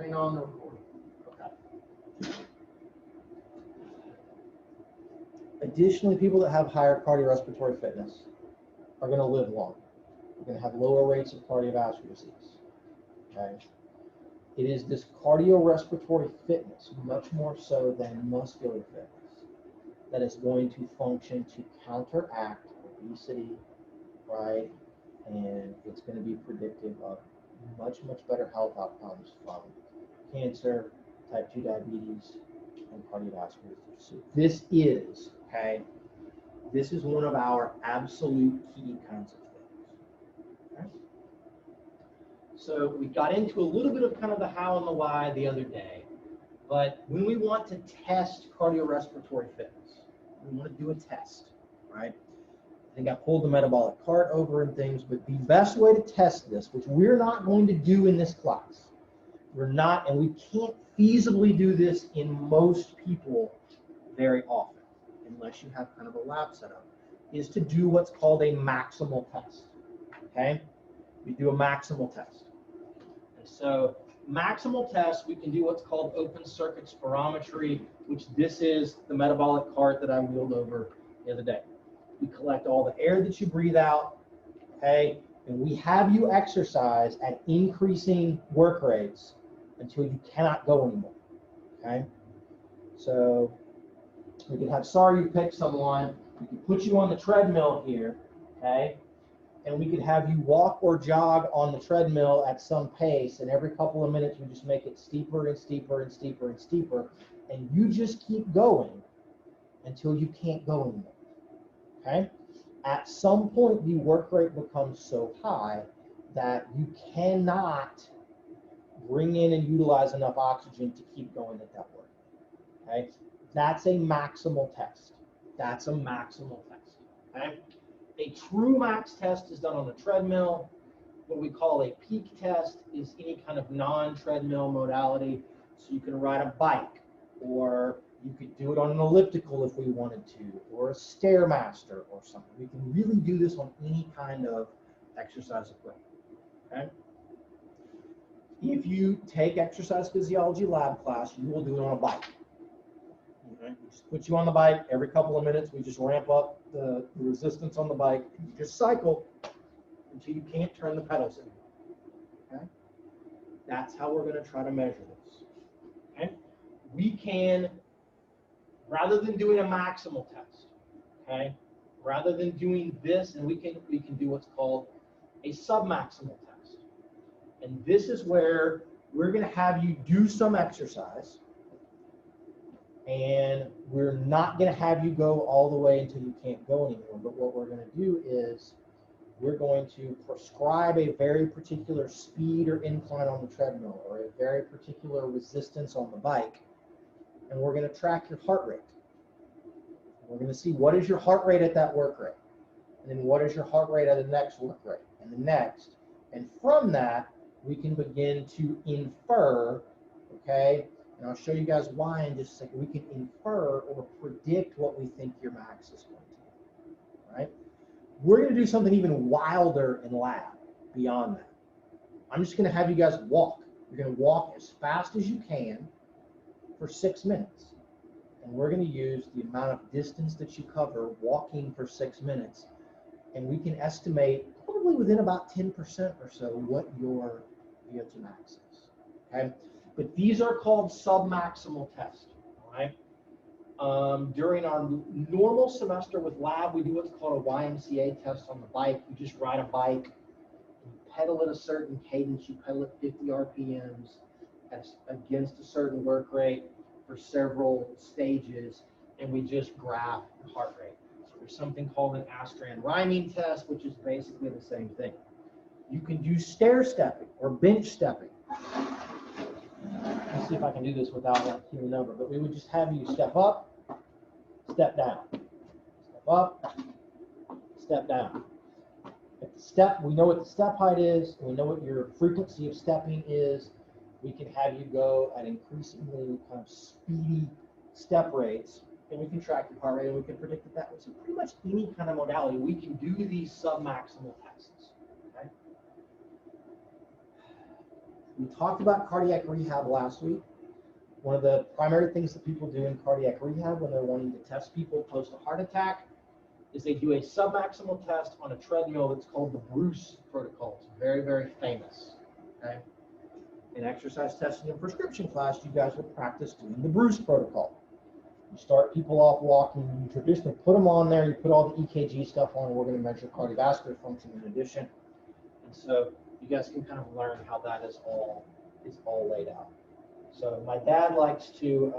Turning on the recording. Okay. Additionally, people that have higher cardiorespiratory fitness are going to live longer. They're going to have lower rates of cardiovascular disease. Okay. It is this cardiorespiratory fitness, much more so than muscular fitness, that is going to function to counteract obesity, right? And it's going to be predictive of much better health outcomes from cancer, type 2 diabetes, and cardiovascular disease. So this is, okay, this is one of our absolute key kinds of things. Okay? So we got into a little bit of kind of the how and the why the other day, but when we want to test cardiorespiratory fitness, we want to do a test, right? I think I pulled the metabolic cart over and things, but the best way to test this, which we're not going to do in this class, we're not, and we can't feasibly do this in most people very often, unless you have kind of a lab setup, is to do what's called a maximal test, okay? We do a maximal test. And so maximal test, we can do what's called open circuit spirometry, which this is the metabolic cart that I wheeled over the other day. We collect all the air that you breathe out, okay? And we have you exercise at increasing work rates until you cannot go anymore, okay? So we can have, sorry you picked someone, we can put you on the treadmill here, okay? And we could have you walk or jog on the treadmill at some pace, and every couple of minutes we just make it steeper and steeper and steeper and steeper, and you just keep going until you can't go anymore. Okay? At some point, the work rate becomes so high that you cannot bring in and utilize enough oxygen to keep going at that work. Okay? That's a maximal test. That's a maximal test. Okay? A true max test is done on the treadmill. What we call a peak test is any kind of non-treadmill modality. So you can ride a bike, or you could do it on an elliptical if we wanted to, or a Stairmaster or something. We can really do this on any kind of exercise equipment, okay? If you take exercise physiology lab class, you will do it on a bike. Okay? We just put you on the bike every couple of minutes. We just ramp up the resistance on the bike. You just cycle until you can't turn the pedals anymore, okay? That's how we're going to try to measure this, okay? We can, rather than doing a maximal test, okay, rather than doing this, and we can do what's called a submaximal test. And this is where we're going to have you do some exercise, and we're not going to have you go all the way until you can't go anymore. But what we're going to do is we're going to prescribe a very particular speed or incline on the treadmill, or a very particular resistance on the bike, and we're going to track your heart rate. We're going to see what is your heart rate at that work rate, and then what is your heart rate at the next work rate, and the next. And from that, we can begin to infer, okay, and I'll show you guys why in just a second. We can infer or predict what we think your max is going to be, right? We're going to do something even wilder in lab beyond that. I'm just going to have you guys walk. You're going to walk as fast as you can for 6 minutes. And we're going to use the amount of distance that you cover walking for 6 minutes. And we can estimate probably within about 10% or so what your VO2 max is. Okay? But these are called submaximal tests. All right? During our normal semester with lab, we do what's called a YMCA test on the bike. You just ride a bike, you pedal at a certain cadence, you pedal at 50 RPMs against a certain work rate for several stages, and we just graph the heart rate. So there's something called an Astran rhyming test, which is basically the same thing. You can do stair stepping or bench stepping. Let's see if I can do this without like hearing the number, but we would just have you step up, step down, step up, step down. If the step, we know what the step height is, and we know what your frequency of stepping is, we can have you go at increasingly kind of speedy step rates, and we can track your heart rate, and we can predict that that was pretty much any kind of modality. We can do these submaximal tests. Okay? We talked about cardiac rehab last week. One of the primary things that people do in cardiac rehab when they're wanting to test people post a heart attack is they do a submaximal test on a treadmill that's called the Bruce protocol. It's very, very famous. Okay? In exercise testing and prescription class, you guys will practice doing the Bruce protocol. You start people off walking, you traditionally put them on there, you put all the EKG stuff on, and we're going to measure cardiovascular function in addition. And so you guys can kind of learn how that is all laid out. So my dad likes to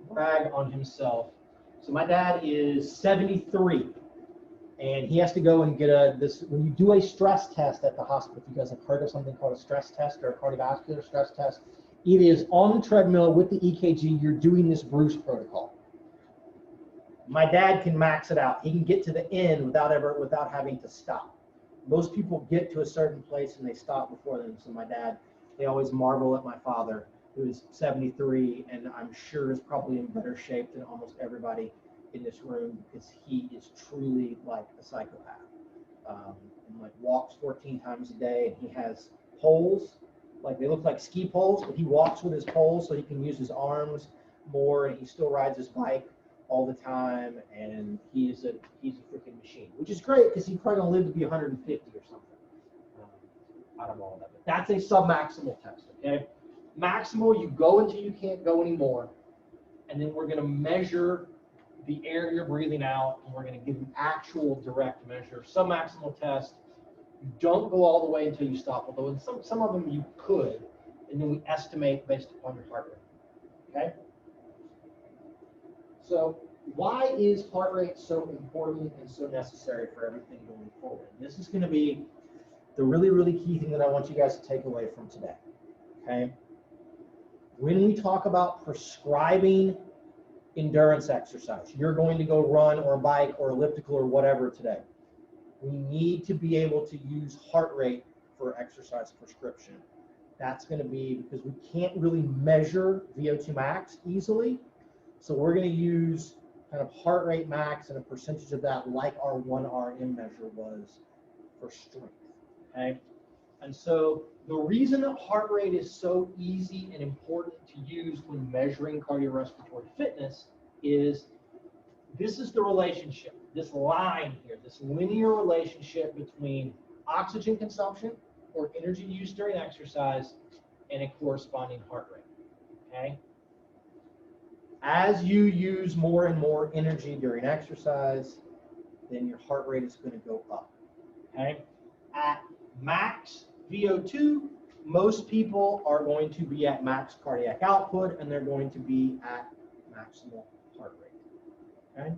brag on himself. So my dad is 73, and he has to go and get when you do a stress test at the hospital, if you guys have heard of something called a stress test or a cardiovascular stress test, it is on the treadmill with the EKG, you're doing this Bruce protocol. My dad can max it out. He can get to the end without having to stop. Most people get to a certain place and they stop before them. So my dad, they always marvel at my father, who is 73 and I'm sure is probably in better shape than almost everybody in this room, because he is truly like a psychopath. And like walks 14 times a day, and he has poles, like they look like ski poles, but he walks with his poles so he can use his arms more, and he still rides his bike all the time, and he's a freaking machine, which is great because he's probably gonna live to be 150 or something out of all of that. But that's a submaximal test, okay? Maximal, you go until you can't go anymore, and then we're gonna measure the air you're breathing out, and we're gonna give you actual direct measure. Submaximal test, you don't go all the way until you stop, although in some of them you could, and then we estimate based upon your heart rate, okay? So why is heart rate so important and so necessary for everything going forward? This is gonna be the really, really key thing that I want you guys to take away from today, okay? When we talk about prescribing endurance exercise, you're going to go run or bike or elliptical or whatever today, we need to be able to use heart rate for exercise prescription. That's going to be because we can't really measure VO2 max easily. So we're going to use kind of heart rate max and a percentage of that, like our 1RM measure was for strength, okay? And so the reason that heart rate is so easy and important to use when measuring cardiorespiratory fitness is this is the relationship, this line here, this linear relationship between oxygen consumption or energy use during exercise and a corresponding heart rate, okay? As you use more and more energy during exercise, then your heart rate is going to go up, okay? At max VO2, most people are going to be at max cardiac output, and they're going to be at maximal heart rate, okay?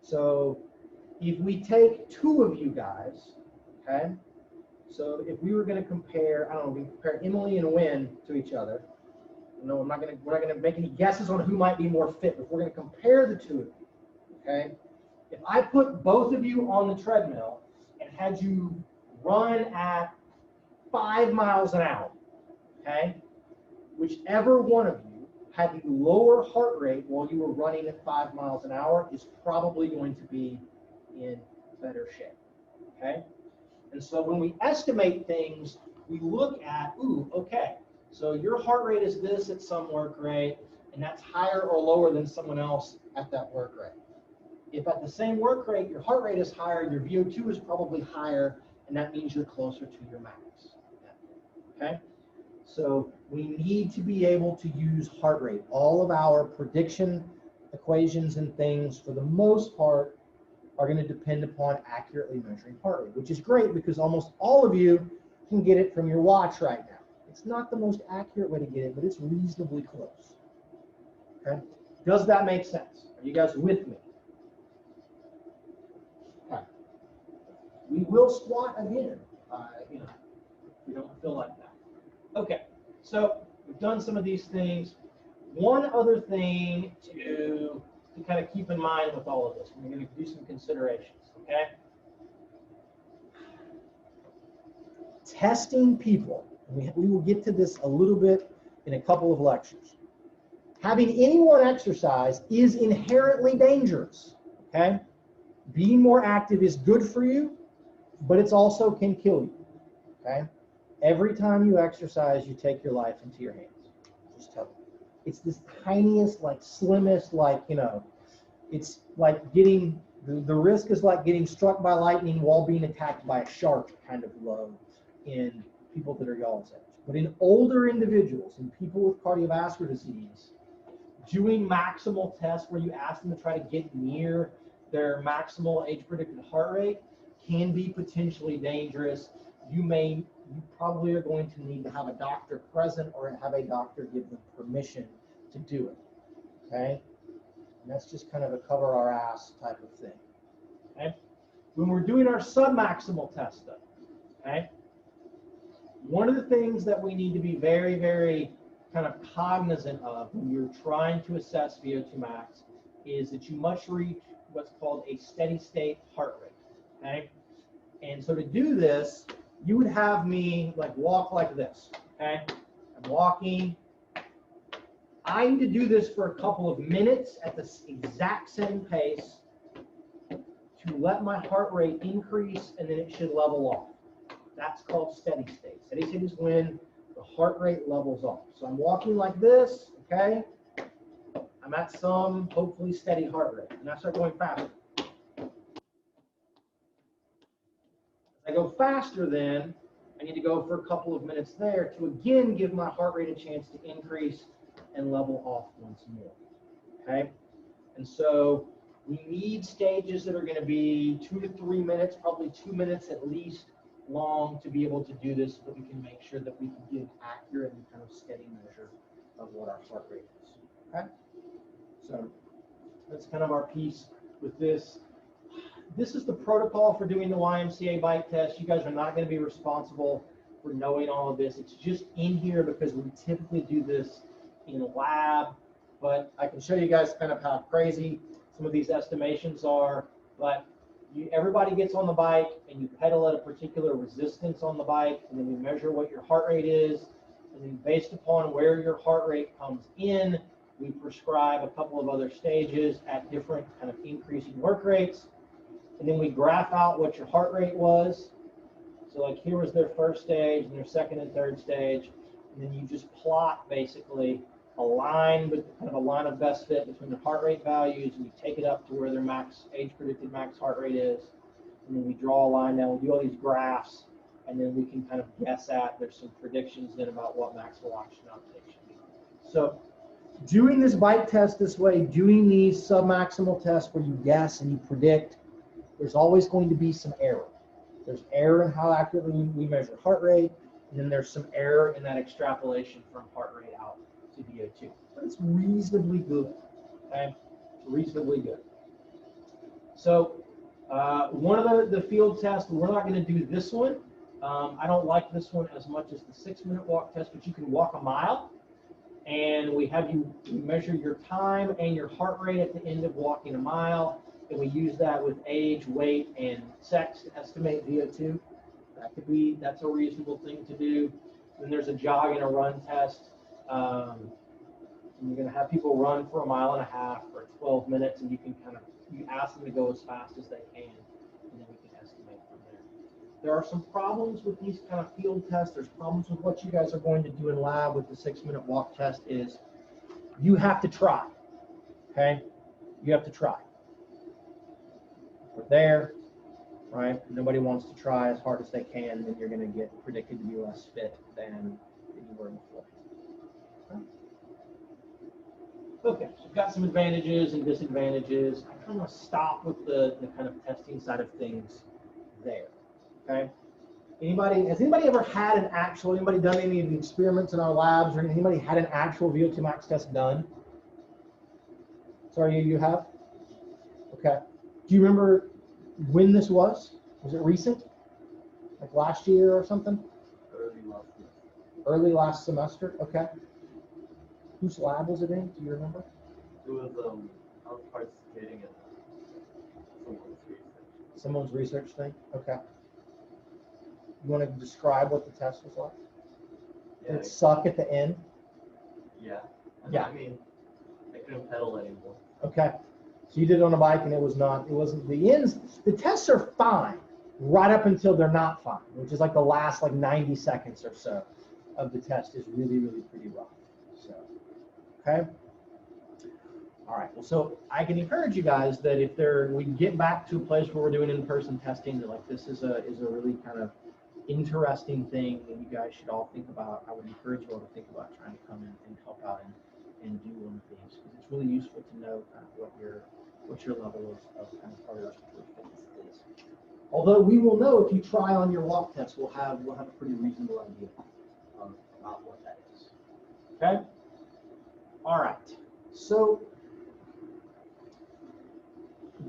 So if we take two of you guys, okay? So if we were going to compare, I don't know, we compare Emily and Wynn to each other. No, we're not going to make any guesses on who might be more fit, but we're going to compare the two of you, okay? If I put both of you on the treadmill and had you run at 5 miles an hour, okay? Whichever one of you had the lower heart rate while you were running at 5 miles an hour is probably going to be in better shape, okay? And so when we estimate things, we look at, okay, so your heart rate is this at some work rate, and that's higher or lower than someone else at that work rate. If at the same work rate, your heart rate is higher, your VO2 is probably higher, and that means you're closer to your max. Okay? So we need to be able to use heart rate. All of our prediction equations and things, for the most part, are going to depend upon accurately measuring heart rate, which is great because almost all of you can get it from your watch right now. It's not the most accurate way to get it, but it's reasonably close. Okay? Does that make sense? Are you guys with me? Okay. We will squat again, if you don't feel like that. Okay, so we've done some of these things. One other thing to kind of keep in mind with all of this, we're going to do some considerations, okay? Testing people. We will get to this a little bit in a couple of lectures. Having anyone exercise is inherently dangerous, okay? Being more active is good for you, but it also can kill you, okay? Every time you exercise, you take your life into your hands. Just tell you. It's this tiniest, like slimmest, like, you know, it's like getting, the risk is like getting struck by lightning while being attacked by a shark kind of low in people that are y'all's age. But in older individuals, in people with cardiovascular disease, doing maximal tests where you ask them to try to get near their maximal age-predicted heart rate can be potentially dangerous. You probably are going to need to have a doctor present or have a doctor give them permission to do it, okay? And that's just kind of a cover our ass type of thing, okay? When we're doing our submaximal test, though, okay? One of the things that we need to be very, very kind of cognizant of when you're trying to assess VO2 max is that you must reach what's called a steady state heart rate, okay? And so to do this, you would have me like walk like this, okay? I'm walking. I need to do this for a couple of minutes at the exact same pace to let my heart rate increase, and then it should level off. That's called steady state. Steady state is when the heart rate levels off. So I'm walking like this, okay? I'm at some hopefully steady heart rate, and I start going faster. As I go faster, then I need to go for a couple of minutes there to again give my heart rate a chance to increase and level off once more, okay? And so we need stages that are going to be 2 to 3 minutes, probably 2 minutes at least long to be able to do this so that we can make sure that we can get an accurate and kind of steady measure of what our heart rate is, okay? So that's kind of our piece with this. This is the protocol for doing the YMCA bike test. You guys are not going to be responsible for knowing all of this. It's just in here because we typically do this in a lab, but I can show you guys kind of how crazy some of these estimations are. But everybody gets on the bike and you pedal at a particular resistance on the bike, and then you measure what your heart rate is, and then based upon where your heart rate comes in, we prescribe a couple of other stages at different kind of increasing work rates, and then we graph out what your heart rate was. So like here was their first stage and their second and third stage, and then you just plot basically a line, but kind of a line of best fit between the heart rate values, and you take it up to where their max age predicted max heart rate is, and then we draw a line down. We do all these graphs, and then we can kind of guess at. There's some predictions then about what maximal oxygen uptake should be. So doing this bike test this way, doing these submaximal tests where you guess and you predict, there's always going to be some error. There's error in how accurately we measure heart rate, and then there's some error in that extrapolation from heart rate out to VO2. But it's reasonably good, okay? It's reasonably good. So one of the field tests, we're not going to do this one. I don't like this one as much as the 6-minute walk test, but you can walk a mile, and we have you measure your time and your heart rate at the end of walking a mile, and we use that with age, weight, and sex to estimate VO2. That's a reasonable thing to do. Then there's a jog and a run test. And you're going to have people run for 1.5 miles for 12 minutes, and you ask them to go as fast as they can, and then we can estimate from there. There are some problems with these kind of field tests. There's problems with what you guys are going to do in lab with the 6-minute walk test is you have to try, okay? You have to try. We're there, right? Nobody wants to try as hard as they can, then you're going to get predicted to be less fit than you were before. Okay, so we've got some advantages and disadvantages. I kind of want to stop with the kind of testing side of things there, okay? Has anybody ever had anybody done any of the experiments in our labs, or anybody had an actual VO2 max test done? Sorry, you have? Okay. Do you remember when this was? Was it recent? Like last year or something? Early last semester, okay. Whose lab was it in? Do you remember? It was, I was participating in someone's research. Someone's research thing? Okay. You want to describe what the test was like? Yeah, Did it suck at the end? Yeah. Yeah. I mean, I couldn't pedal anymore. Okay. So you did it on a bike and it wasn't the ends. The tests are fine. right up until they're not fine, which is like the last like 90 seconds or so of the test is really, really pretty rough. So, okay. All right. Well, so I can encourage you guys that if we get back to a place where we're doing in-person testing, that like this is a really kind of interesting thing that you guys should all think about. I would encourage you all to think about trying to come in and help out and do one of these, because it's really useful to know kind of what your level of kind of cardiorespiratory fitness is. Although we will know if you try on your walk test, we'll have a pretty reasonable idea about what that is. Okay. All right. So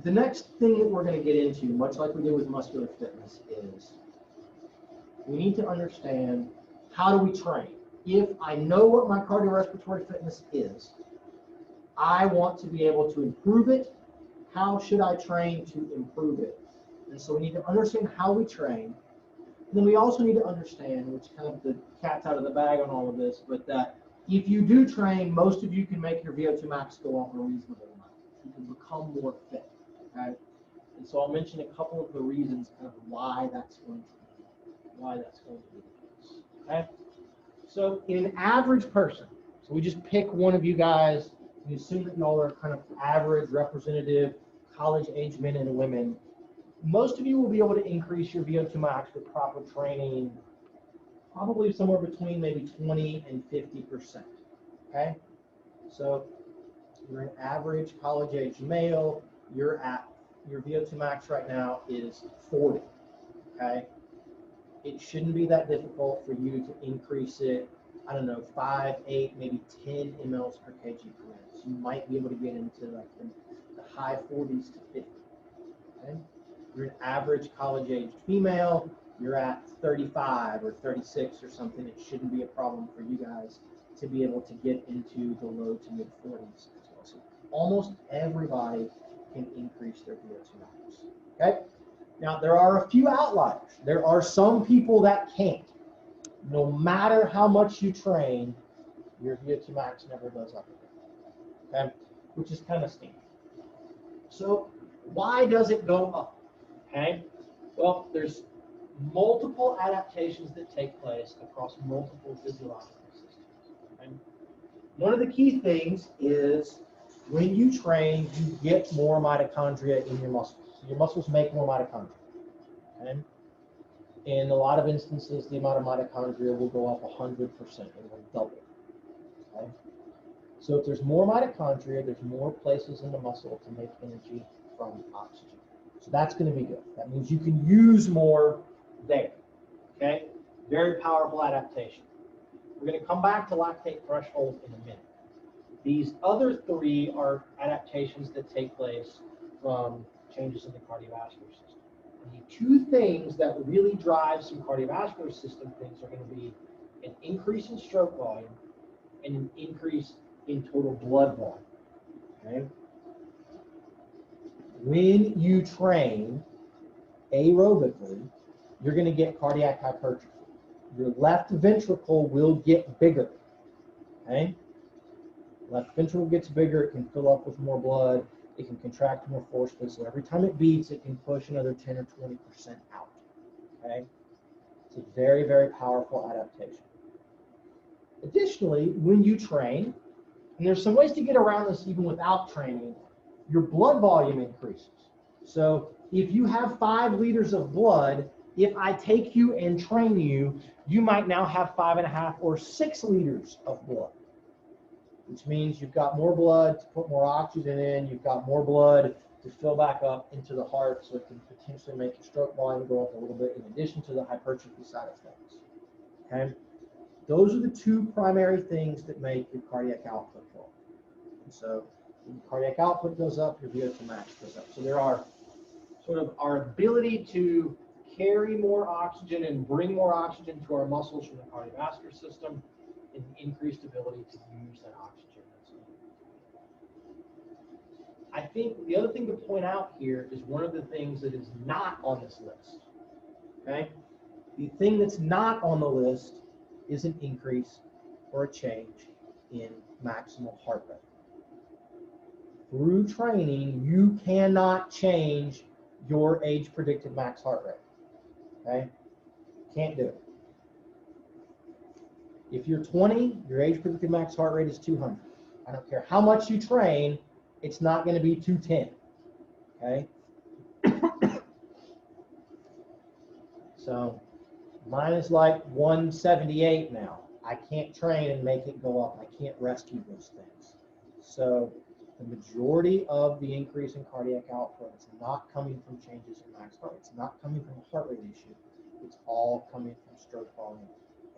the next thing that we're going to get into, much like we did with muscular fitness, is we need to understand, how do we train? If I know what my cardiorespiratory fitness is, I want to be able to improve it. How should I train to improve it? And so we need to understand how we train. And then we also need to understand, which kind of the cat's out of the bag on all of this, but that if you do train, most of you can make your VO2 max go up a reasonable amount. You can become more fit. Okay? And so I'll mention a couple of the reasons kind of why that's going to be the case. Okay? So in an average person, so we just pick one of you guys, we assume that y'all are kind of average, representative, college-age men and women. Most of you will be able to increase your VO2 max with proper training, probably somewhere between maybe 20 and 50%. Okay? So you're an average college-age male, your VO2 max right now is 40. Okay? It shouldn't be that difficult for you to increase it, I don't know, 5, 8, maybe 10 mLs per kg per minute. So you might be able to get into like the high 40s to 50. Okay? You're an average college-aged female, you're at 35 or 36 or something. It shouldn't be a problem for you guys to be able to get into the low to mid 40s as well. So almost everybody can increase their VO2 max. Okay? Now, there are a few outliers. There are some people that can't. No matter how much you train, your VO2 max never goes up again. Okay? Which is kind of stinky. So why does it go up? Okay? Well, there's multiple adaptations that take place across multiple physiological systems. Okay? One of the key things is when you train, you get more mitochondria in your muscles. So your muscles make more mitochondria. Okay? In a lot of instances, the amount of mitochondria will go up 100%. It will double. Okay? So if there's more mitochondria, there's more places in the muscle to make energy from oxygen. So that's going to be good. That means you can use more there. Okay? Very powerful adaptation. We're going to come back to lactate threshold in a minute. These other three are adaptations that take place from changes in the cardiovascular system. And the two things that really drive some cardiovascular system things are going to be an increase in stroke volume and an increase in total blood volume. Okay? When you train aerobically, you're going to get cardiac hypertrophy. Your left ventricle will get bigger. Okay? Left ventricle gets bigger, it can fill up with more blood, it can contract more forcefully, so every time it beats, it can push another 10 or 20% out. Okay? It's a very, very powerful adaptation. Additionally, when you train, and there's some ways to get around this even without training, your blood volume increases. So if you have 5 liters of blood, if I take you and train you, you might now have 5.5 or 6 liters of blood, which means you've got more blood to put more oxygen in, you've got more blood to fill back up into the heart, so it can potentially make your stroke volume go up a little bit in addition to the hypertrophy side of things. Okay? Those are the 2 primary things that make your cardiac output go up. And so when your cardiac output goes up, your VO2 max goes up. So there are sort of our ability to carry more oxygen and bring more oxygen to our muscles from the cardiovascular system, and the increased ability to use that oxygen. I think the other thing to point out here is one of the things that is not on this list. Okay? The thing that's not on the list is an increase or a change in maximal heart rate. Through training, you cannot change your age-predicted max heart rate. Okay? Can't do it. If you're 20, your age predicted max heart rate is 200. I don't care how much you train, it's not going to be 210. Okay? So mine is like 178 now. I can't train and make it go up. I can't rescue those things. So the majority of the increase in cardiac output is not coming from changes in max heart rate. It's not coming from a heart rate issue. It's all coming from stroke volume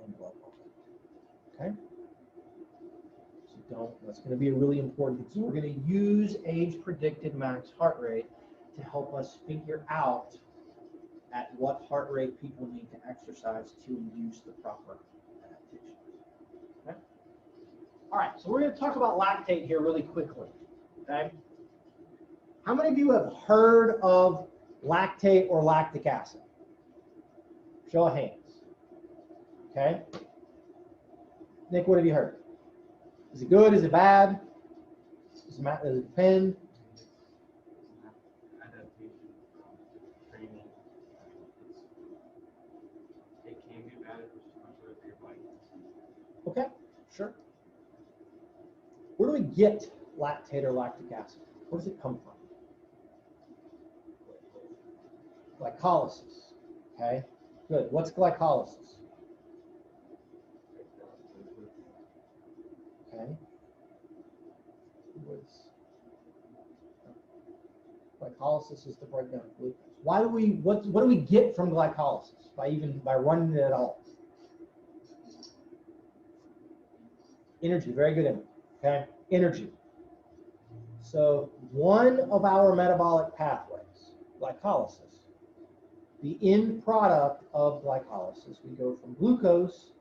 and blood volume. Okay? So that's going to be a really important thing. So we're going to use age predicted max heart rate to help us figure out at what heart rate people need to exercise to induce the proper adaptation. Okay? All right, so we're going to talk about lactate here really quickly. Okay? How many of you have heard of lactate or lactic acid? Show of hands. Okay? Nick, what have you heard? Is it good? Is it bad? Does it depend? Adaptation, training. It can be bad if it's too much of it for your body. Okay, sure. Where do we get lactate or lactic acid? Where does it come from? Glycolysis. Okay, good. What's glycolysis? Okay. Glycolysis is the breakdown of glucose. What do we get from glycolysis by running it at all? Energy, very good energy. Okay, energy. So one of our metabolic pathways, glycolysis, the end product of glycolysis, we go from glucose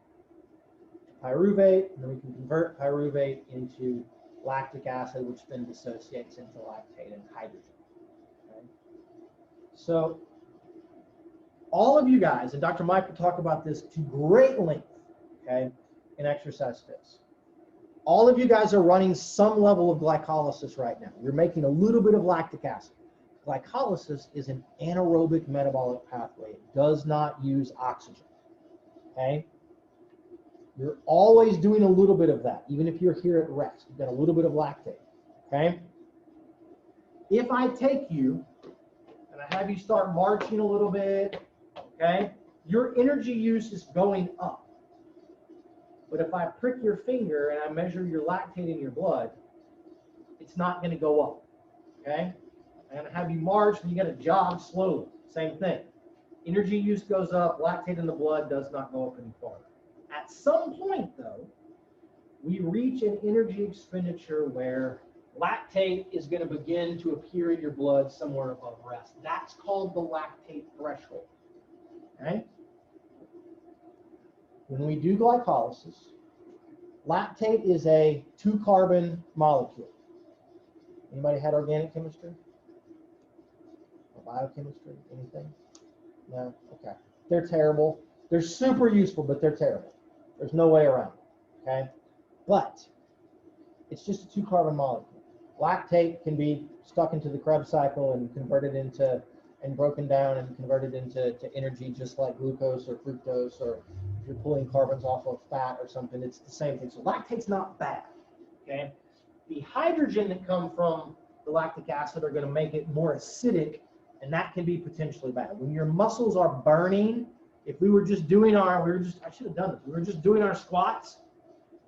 to pyruvate, and then we can convert pyruvate into lactic acid, which then dissociates into lactate and hydrogen. Okay? So all of you guys, and Dr. Mike will talk about this to great length, okay, in Exercise Fits. All of you guys are running some level of glycolysis right now. You're making a little bit of lactic acid. Glycolysis is an anaerobic metabolic pathway. It does not use oxygen. Okay? You're always doing a little bit of that, even if you're here at rest. You've got a little bit of lactate. Okay? If I take you and I have you start marching a little bit, okay, your energy use is going up. But if I prick your finger and I measure your lactate in your blood, it's not going to go up. Okay? I'm going to have you march and you got to jog slowly. Same thing. Energy use goes up, lactate in the blood does not go up any farther. At some point, though, we reach an energy expenditure where lactate is going to begin to appear in your blood somewhere above rest. That's called the lactate threshold. Okay? When we do glycolysis, lactate is a 2-carbon molecule. Anybody had organic chemistry? Or biochemistry? Anything? No? Okay. They're terrible. They're super useful, but they're terrible. There's no way around it. Okay? But it's just a 2-carbon molecule. Lactate can be stuck into the Krebs cycle and converted into, and broken down and converted into energy, just like glucose or fructose, or if you're pulling carbons off of fat or something, it's the same thing. So lactate's not bad. Okay? The hydrogen that come from the lactic acid are going to make it more acidic, and that can be potentially bad. When your muscles are burning, if we were just doing I should have done this. We were just doing our squats,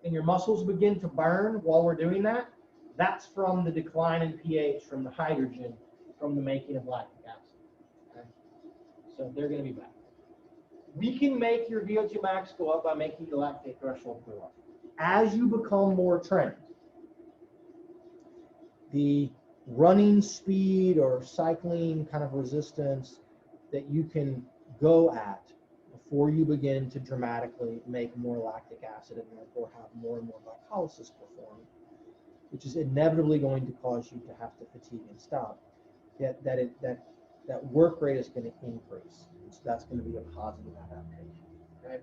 and your muscles begin to burn while we're doing that, that's from the decline in pH from the hydrogen from the making of lactic acid. Okay? So they're going to be bad. We can make your VO2 max go up by making the lactate threshold go up. As you become more trained, the running speed or cycling kind of resistance that you can go at before you begin to dramatically make more lactic acid and therefore have more and more glycolysis performed, which is inevitably going to cause you to have to fatigue and stop, that work rate is going to increase. So that's going to be a positive adaptation. Okay?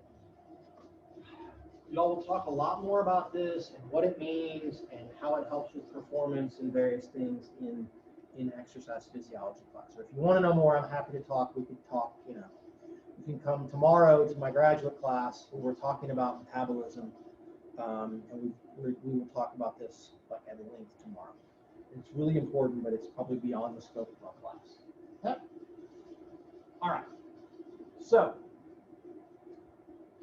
Y'all will talk a lot more about this and what it means and how it helps with performance and various things in exercise physiology class. So if you want to know more, I'm happy to talk. We could talk, can come tomorrow to my graduate class where we're talking about metabolism, and we will talk about this like at length tomorrow. It's really important, but it's probably beyond the scope of our class. Okay? All right. So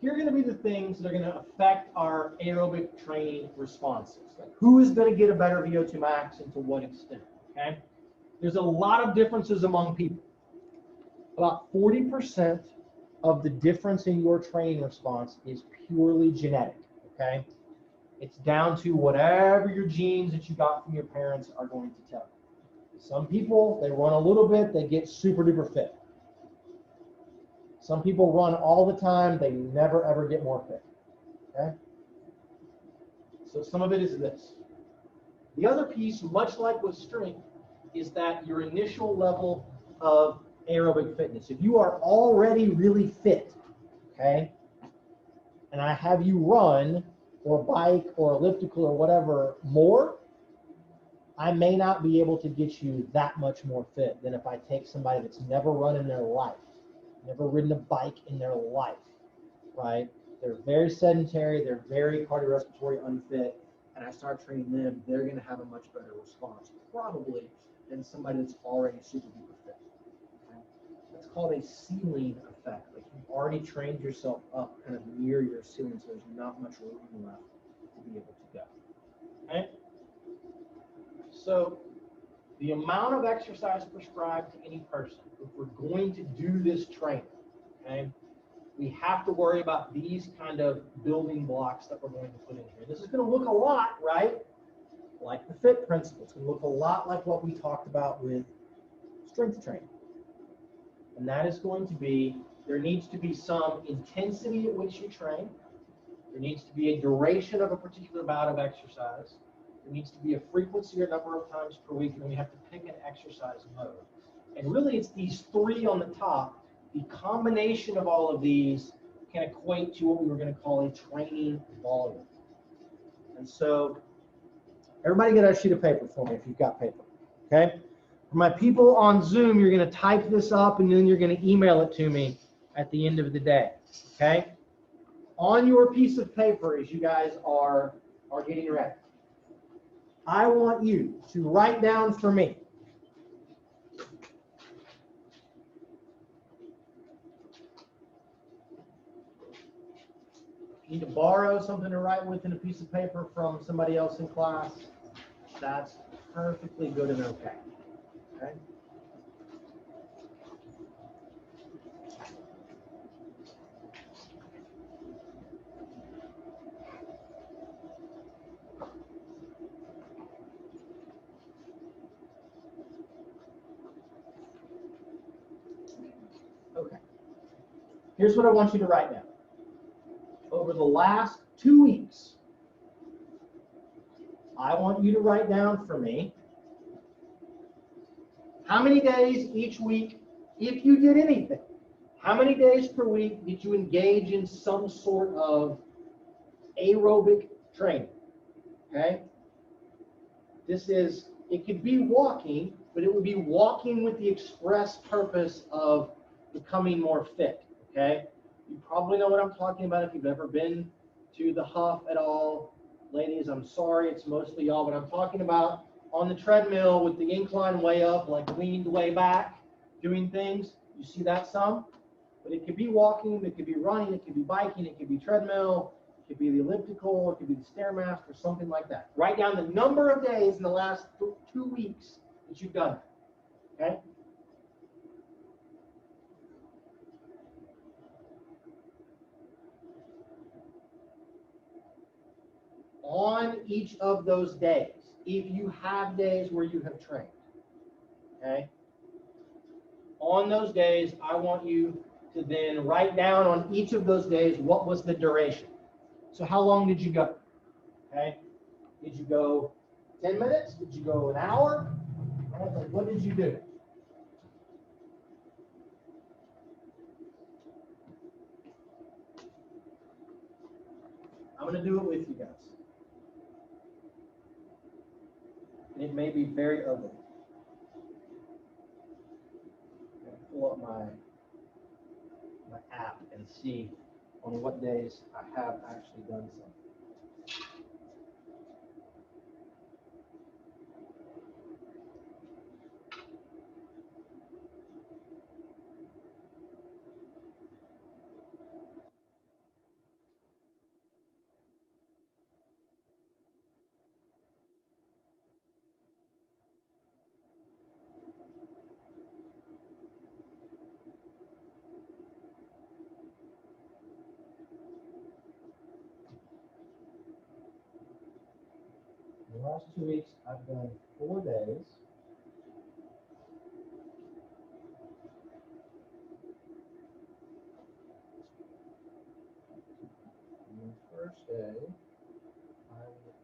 here are going to be the things that are going to affect our aerobic training responses. Like who is going to get a better VO2 max and to what extent? Okay? There's a lot of differences among people. About 40% of the difference in your training response is purely genetic. Okay? It's down to whatever your genes that you got from your parents are going to tell you. Some people, they run a little bit, they get super duper fit. Some people run all the time, they never ever get more fit. Okay? So some of it is this. The other piece, much like with strength, is that your initial level of aerobic fitness. If you are already really fit, okay, and I have you run or bike or elliptical or whatever more, I may not be able to get you that much more fit than if I take somebody that's never run in their life, never ridden a bike in their life, right? They're very sedentary, they're very cardiorespiratory unfit, and I start training them, they're going to have a much better response, probably, than somebody that's already super duper fit. Okay? That's called a ceiling effect. Like you've already trained yourself up kind of near your ceiling, so there's not much room left to be able to go. Okay? So the amount of exercise prescribed to any person, if we're going to do this training, okay, we have to worry about these kind of building blocks that we're going to put in here. This is going to look a lot, right, like the FIT principle. It's going to look a lot like what we talked about with strength training. And that is going to be, there needs to be some intensity at which you train. There needs to be a duration of a particular bout of exercise. There needs to be a frequency or number of times per week, and we have to pick an exercise mode. And really, it's these three on the top. The combination of all of these can equate to what we were going to call a training volume. And so, everybody get a sheet of paper for me if you've got paper, okay? For my people on Zoom, you're going to type this up, and then you're going to email it to me at the end of the day, okay? On your piece of paper, as you guys are getting ready, I want you to write down for me if you need to borrow something to write with in a piece of paper from somebody else in class, that's perfectly good and okay. Okay? Okay. Here's what I want you to write down. Over the last 2 weeks, I want you to write down for me how many days each week, if you did anything, how many days per week did you engage in some sort of aerobic training? Okay? This is, it could be walking, but it would be walking with the express purpose of becoming more fit. Okay? You probably know what I'm talking about if you've ever been to the Huff at all. Ladies, I'm sorry, it's mostly y'all, but I'm talking about on the treadmill with the incline way up, like leaned way back, doing things. You see that some? But it could be walking, it could be running, it could be biking, it could be treadmill, it could be the elliptical, it could be the Stairmaster, or something like that. Write down the number of days in the last 2 weeks that you've done it. Okay? On each of those days, if you have days where you have trained, okay? On those days, I want you to then write down on each of those days what was the duration. So how long did you go? Okay? Did you go 10 minutes? Did you go an hour? Right? Like, what did you do? I'm going to do it with you guys. It may be very ugly. I'm going to pull up my and see on what days I have actually done something. The last 2 weeks, I've done 4 days. On the first day, I went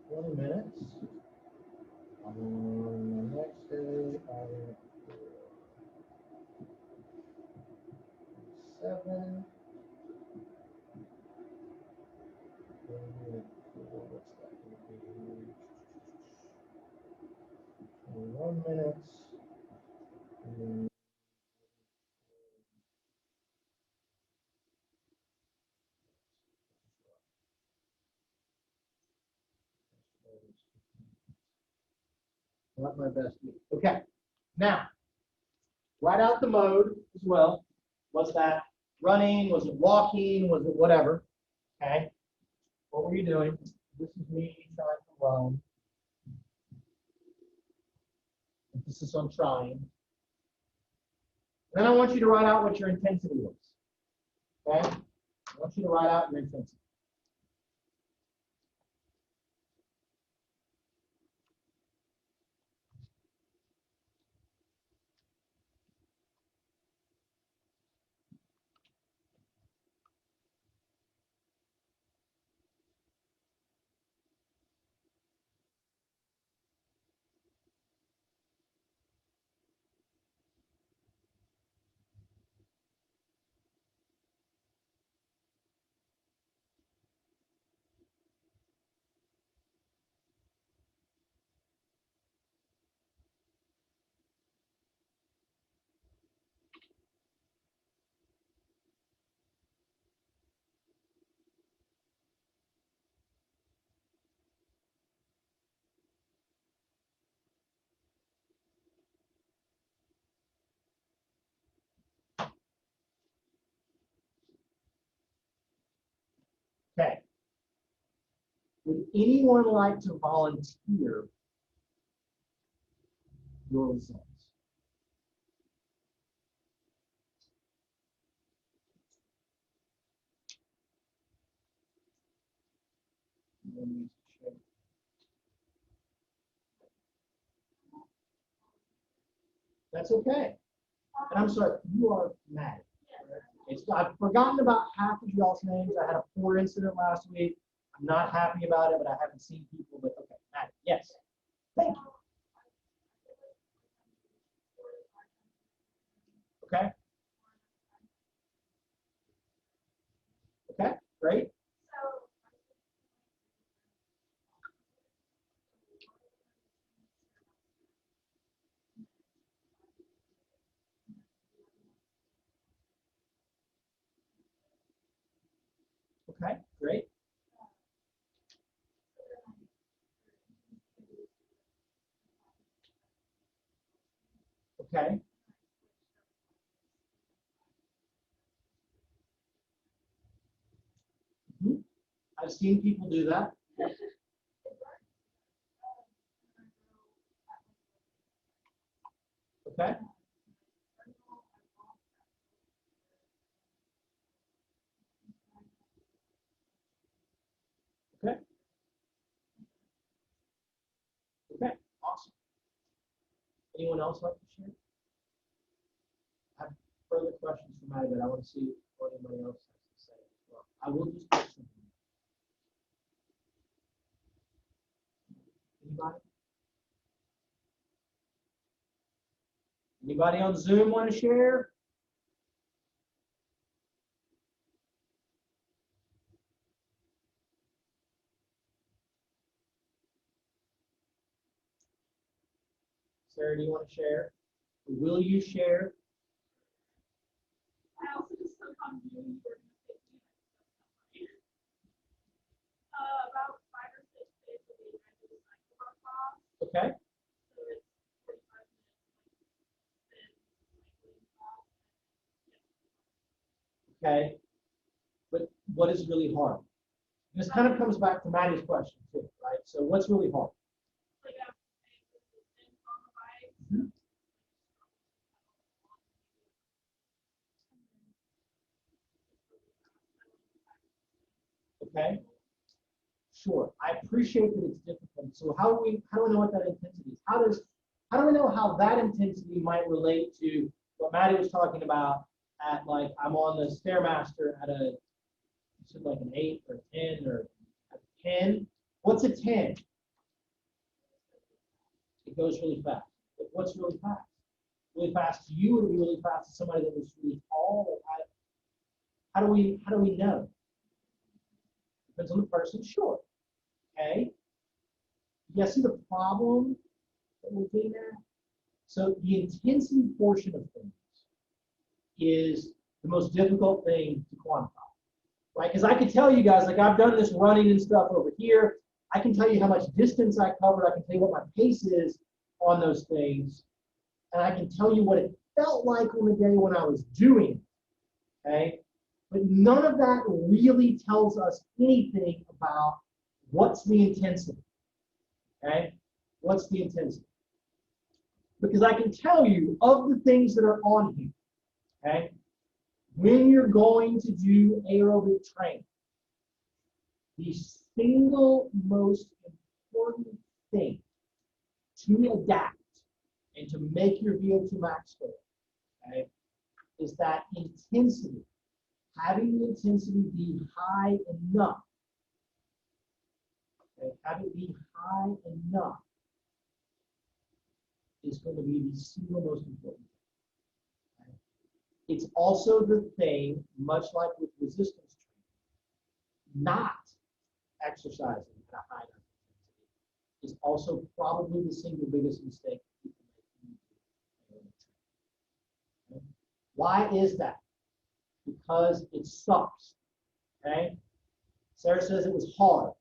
for 20 minutes. On the next day, I went for 7. Then we went for, what's that going to be? 21 minutes. And then not my best week. Okay. Now, write out the mode as well. Was that running? Was it walking? Was it whatever? Okay. What were you doing? This is me trying to run. Emphasis on trying. Then I want you to write out what your intensity was. Okay? I want you to write out your intensity. Okay. Would anyone like to volunteer your results? That's okay. And I'm sorry, you are mad. I've forgotten about half of y'all's names. I had a poor incident last week. I'm not happy about it, but I haven't seen people. But okay, Matt, yes. Thank you. Okay. Okay, great. Okay, great. Okay. Mhm. I've seen people do that. Okay. Okay. Okay. Awesome. Anyone else like to share? I have further questions for Maddie, but I want to see what anybody else has to say as well. I will just put something. Anybody? Anybody on Zoom want to share? Sarah, do you want to share? Or will you share? About 5 or 6 days a week, I do a cycle run class. Okay. So it's 45 minutes spin cycling class. Okay. But what is really hard? This kind of comes back to Maddie's question too, right? So what's really hard? Like I'm resistance on the bike. Mhm. Okay. Sure. I appreciate that it's difficult. So how do we know what that intensity is? How do we know how that intensity might relate to what Maddie was talking about at, like, I'm on the Stairmaster at a, you said like an 8 or 10 or a 10. What's a 10? It goes really fast. But what's really fast? Really fast to you, or really fast to somebody that was really tall? Like, how do we know? Depends on the person, sure. Okay. You guys see the problem that we're getting at? So the intensity portion of things is the most difficult thing to quantify, right? Because I can tell you guys, like, I've done this running and stuff over here. I can tell you how much distance I covered. I can tell you what my pace is on those things. And I can tell you what it felt like on the day when I was doing it, okay? But none of that really tells us anything about what's the intensity, okay? What's the intensity? Because I can tell you of the things that are on here, okay? When you're going to do aerobic training, the single most important thing to adapt and to make your VO2 max go, okay, is that intensity. Having the intensity be high enough. Okay, have it be high enough is going to be the single most important thing. Okay? It's also the thing, much like with resistance training, not exercising at a high enough intensity is also probably the single biggest mistake people make. Okay? Why is that? Because it sucks. Okay? Sarah says it was hard.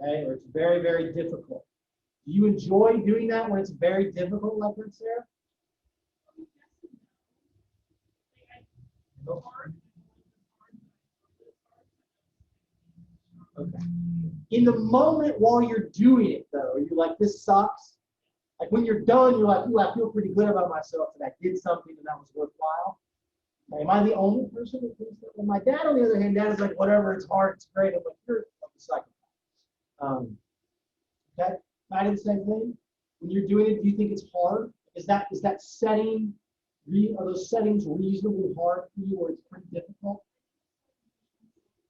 Okay? Or it's very, very difficult. Do you enjoy doing that when it's very difficult like that, Sarah? No. Okay. In the moment while you're doing it, though, you're like, this sucks. Like when you're done, you're like, ooh, I feel pretty good about myself that I did something and that was worthwhile. Am I the only person that thinks that? Well, my dad, on the other hand, dad is like, whatever, it's hard, it's great. I'm like, you're a psychopath. Okay, I did the same thing. When you're doing it, do you think it's hard? Is that setting, are those settings reasonably hard for you, or it's pretty difficult?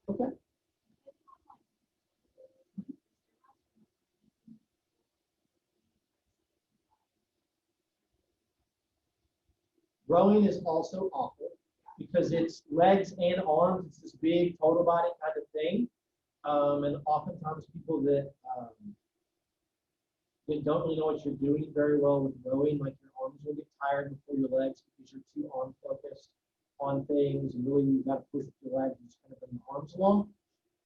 Okay. Rowing is also awful because it's legs and arms. It's this big total body kind of thing. And oftentimes people that don't really know what you're doing very well with rowing, like your arms will get tired before your legs because you're too arm focused on things, and really you've got to push with your legs and just kind of bring the arms along,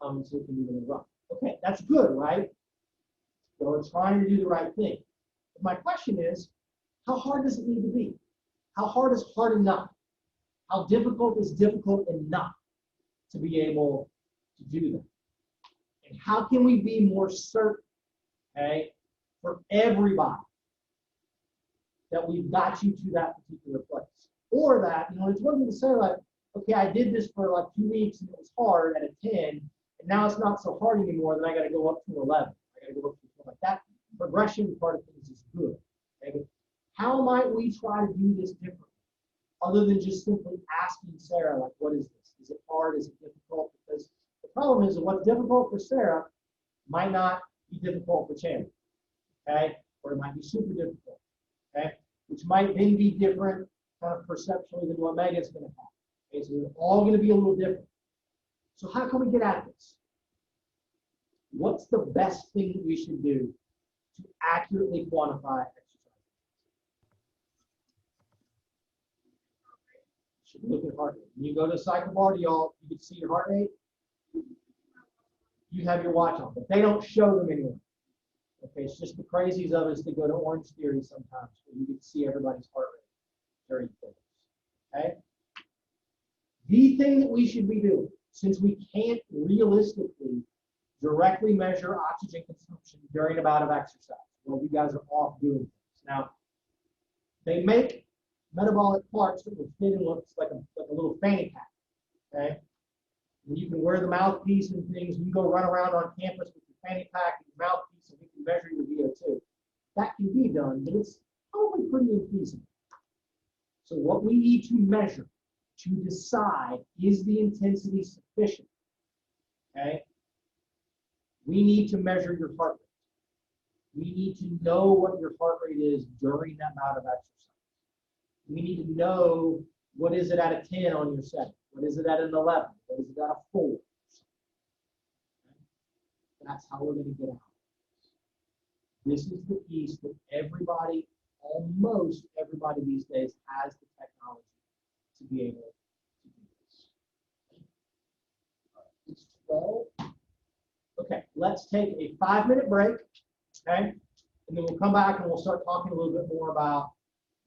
so it can be really rough. Okay, that's good, right? So we're trying to do the right thing. But my question is, how hard does it need to be? How hard is hard enough? How difficult is difficult enough to be able to do that? And how can we be more certain, okay, for everybody that we've got you to that particular place? Or that, it's one thing to say like, okay, I did this for like 2 weeks and it was hard at a 10, and now it's not so hard anymore, then I got to go up to 11. I got to go up to 12. Like that progression part of things is good. Okay? But how might we try to do this differently? Other than just simply asking Sarah, like, what is this? Is it hard? Is it difficult? Because the problem is that what's difficult for Sarah might not be difficult for Chandler, okay? Or it might be super difficult, okay? Which might then be different kind of perceptually than what Megan's going to have. Okay, so they're all going to be a little different. So how can we get at this? What's the best thing that we should do to accurately quantify exercise? Should look at heart rate. When you go to a cycle bar, y'all, you can see your heart rate. You have your watch on, but they don't show them anywhere. Okay, it's just the crazies of us that go to Orange Theory sometimes, where you can see everybody's heart rate during fitness. Okay? The thing that we should be doing, since we can't realistically directly measure oxygen consumption during a bout of exercise, well, you guys are off doing things. Now, they make metabolic carts that will fit and looks like a little fanny pack. Okay? And you can wear the mouthpiece and things. You can go run around on campus with your fanny pack and your mouthpiece, and we can measure your VO2. That can be done, but it's probably pretty infeasible. So what we need to measure to decide, is the intensity sufficient? Okay? We need to measure your heart rate. We need to know what your heart rate is during that bout of exercise. We need to know, what is it at a 10 on your setting? What is it at an 11? What is it at a 4? Okay? That's how we're going to get out. This is the piece that everybody, almost everybody these days, has the technology to be able to do this. All right, it's 12. Okay, let's take a 5-minute break, okay? And then we'll come back and we'll start talking a little bit more about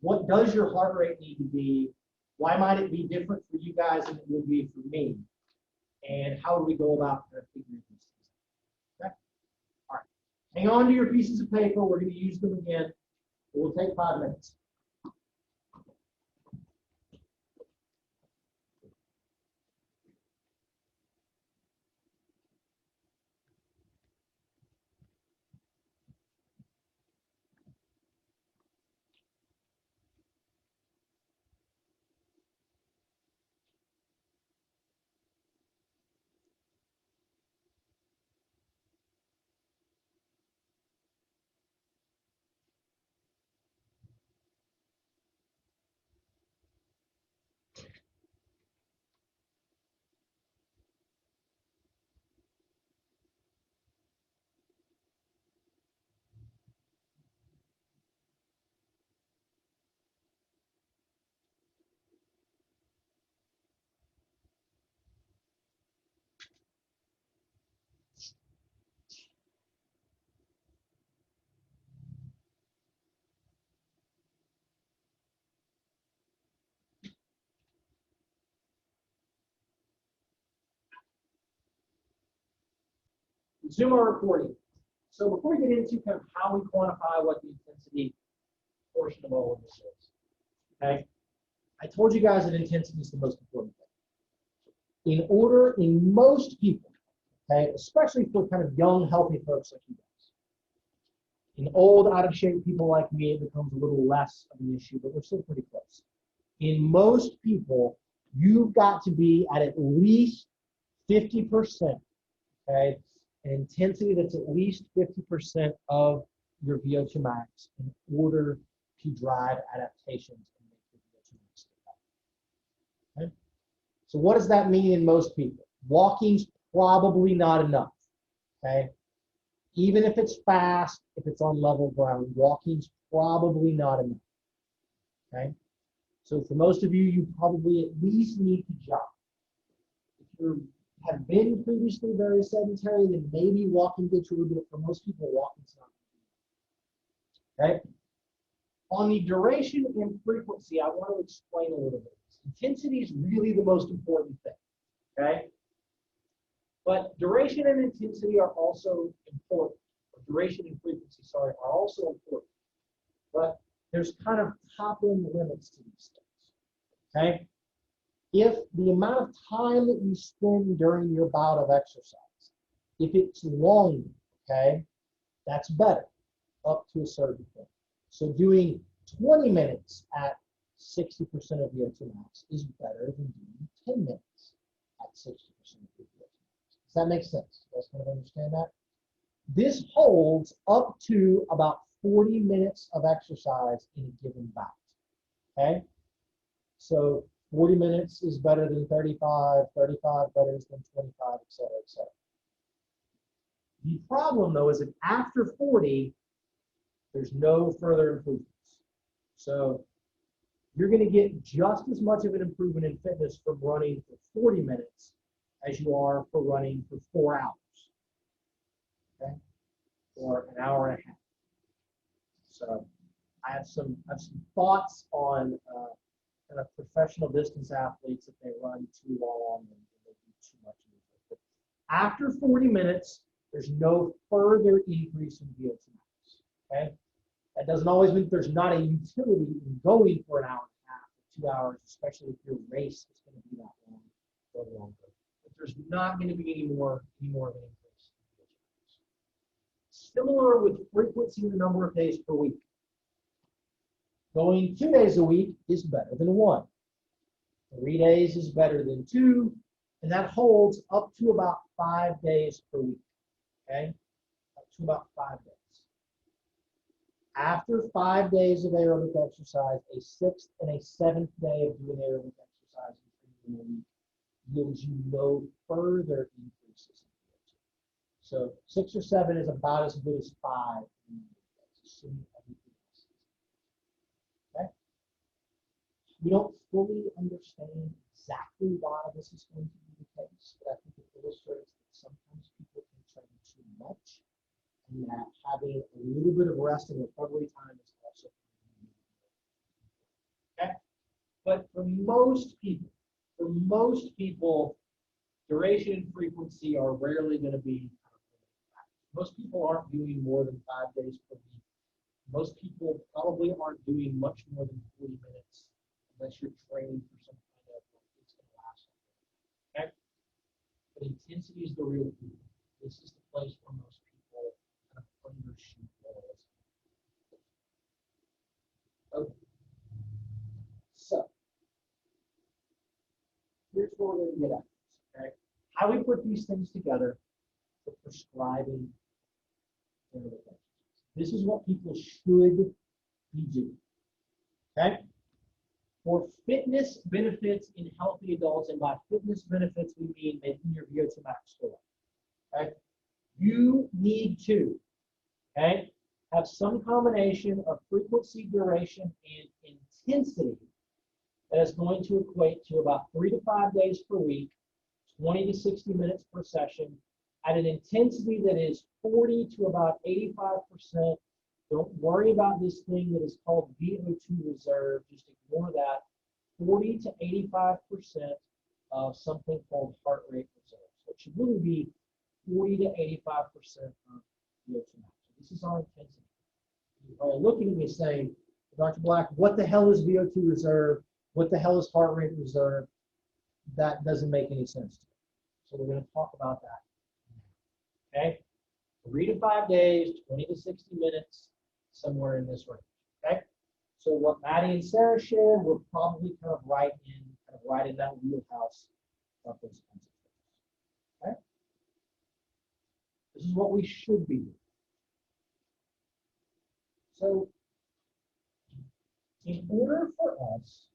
what does your heart rate need to be, why might it be different for you guys than it would be for me, and how do we go about kind of figuring these things out, okay? All right, hang on to your pieces of paper. We're going to use them again. We'll take 5 minutes. Resume our recording. So before we get into kind of how we quantify what the intensity portion of all of this is, okay? I told you guys that intensity is the most important thing. In most people, okay, especially for kind of young, healthy folks like you guys, in old, out of shape people like me, it becomes a little less of an issue, but we're still pretty close. In most people, you've got to be at least 50%, okay? An intensity that's at least 50% of your VO2 max in order to drive adaptations and make your VO2 max go up. Okay? So what does that mean in most people? Walking's probably not enough. Okay? Even if it's fast, if it's on level ground, walking's probably not enough. Okay? So for most of you, you probably at least need to jog. If you have been previously very sedentary, then maybe walking gets you a little bit. For most people, walking's not. Okay? On the duration and frequency, I want to explain a little bit. Intensity is really the most important thing. Okay? But duration and intensity are also important. Duration and frequency, sorry, are also important. But there's kind of top-end limits to these things. Okay? If the amount of time that you spend during your bout of exercise, if it's longer, okay, that's better up to a certain point. So doing 20 minutes at 60% of VO2 max is better than doing 10 minutes at 60% of VO2 max. Does that make sense? You guys kind of understand that? This holds up to about 40 minutes of exercise in a given bout. Okay? So 40 minutes is better than 35, 35 better than 25, et cetera, et cetera. The problem, though, is that after 40, there's no further improvements. So you're going to get just as much of an improvement in fitness from running for 40 minutes as you are for running for 4 hours, okay, or an hour and a half. So I have some thoughts on kind of professional distance athletes if they run too long and they do too much. But after 40 minutes, there's no further increase in VO2 max. Okay, that doesn't always mean there's not a utility in going for an hour and a half or 2 hours, especially if your race is going to be that long or longer. But there's not going to be any more of an increase in VO2 max. Similar with frequency and the number of days per week. Going 2 days a week is better than 1. 3 days is better than 2, and that holds up to about 5 days per week. Okay, up to about 5 days. After 5 days of aerobic exercise, a 6th and a 7th day of doing aerobic exercise in a week yields you no further increases in VO2. So 6 or 7 is about as good as 5 in days, assuming everything else is. Okay? We don't fully understand exactly why this is going to be the case, but I think it illustrates that sometimes people can train too much, and that having a little bit of rest and recovery time is also okay. But for most people, duration and frequency are rarely going to be. Most people aren't doing more than 5 days per week. Most people probably aren't doing much more than 40 minutes unless you're training for some kind of it's going to last. Okay? But intensity is the real key. This is the place where most people kind of undershoot goals. Okay. So here's where we're going to get at this. Okay? How we put these things together for prescribing aerobic exercise. This is what people should be doing. Okay? For fitness benefits in healthy adults, and by fitness benefits we mean making your VO2 max go up. Okay? You need to, okay, have some combination of frequency, duration, and intensity that is going to equate to about 3 to 5 days per week, 20 to 60 minutes per session, at an intensity that is 40 to about 85%. Don't worry about this thing that is called VO2 reserve. Just ignore that. 40 to 85% of something called heart rate reserve. So it should really be 40 to 85% of VO2 max. So this is our intensity. You're probably looking at me saying, Dr. Black, what the hell is VO2 reserve? What the hell is heart rate reserve? That doesn't make any sense to me. So we're going to talk about that. Okay? 3 to 5 days, 20 to 60 minutes, somewhere in this range. Okay? So what Maddie and Sarah shared, we're probably kind of right in that wheelhouse of those kinds of things. Okay? This is what we should be doing. So in order for us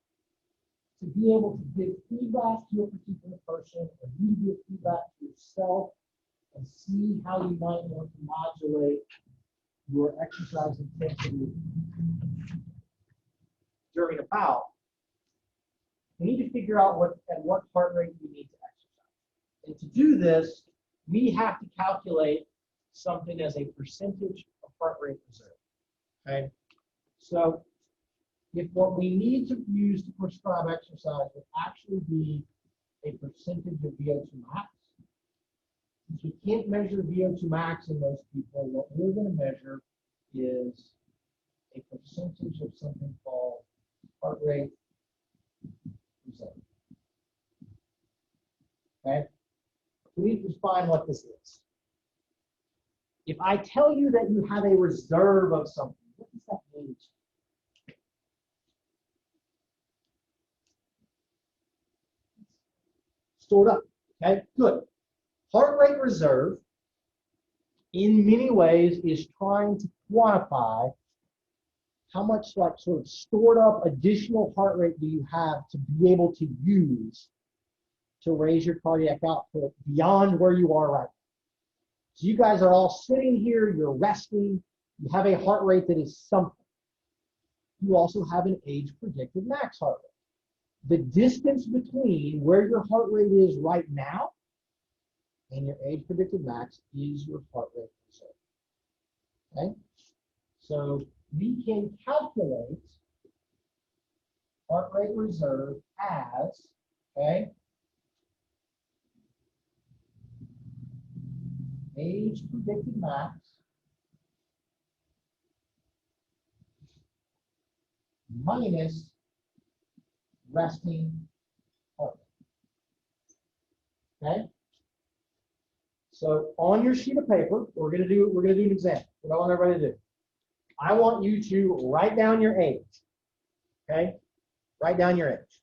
to be able to give feedback to a particular person, or you to give feedback to yourself and see how you might want to modulate your exercise intensity during a bout, we need to figure out at what heart rate we need to exercise. And to do this, we have to calculate something as a percentage of heart rate reserve. Okay? So if what we need to use to prescribe exercise would actually be a percentage of VO2 max, since we can't measure VO2 max in most people, what we're going to measure is a percentage of something called heart rate reserve. Okay? We need to define what this is. If I tell you that you have a reserve of something, what does that mean? Stored up. Okay, good. Heart rate reserve, in many ways, is trying to quantify how much sort of stored up additional heart rate do you have to be able to use to raise your cardiac output beyond where you are right now. So you guys are all sitting here, you're resting, you have a heart rate that is something. you also have an age predicted max heart rate. The distance between where your heart rate is right now and your age predicted max is your heart rate reserve. Okay? So we can calculate heart rate reserve as, okay, age predicted max minus resting heart rate. Okay? So on your sheet of paper, we're gonna do an example. What I want everybody to do. I want you to write down your age. Okay? Write down your age.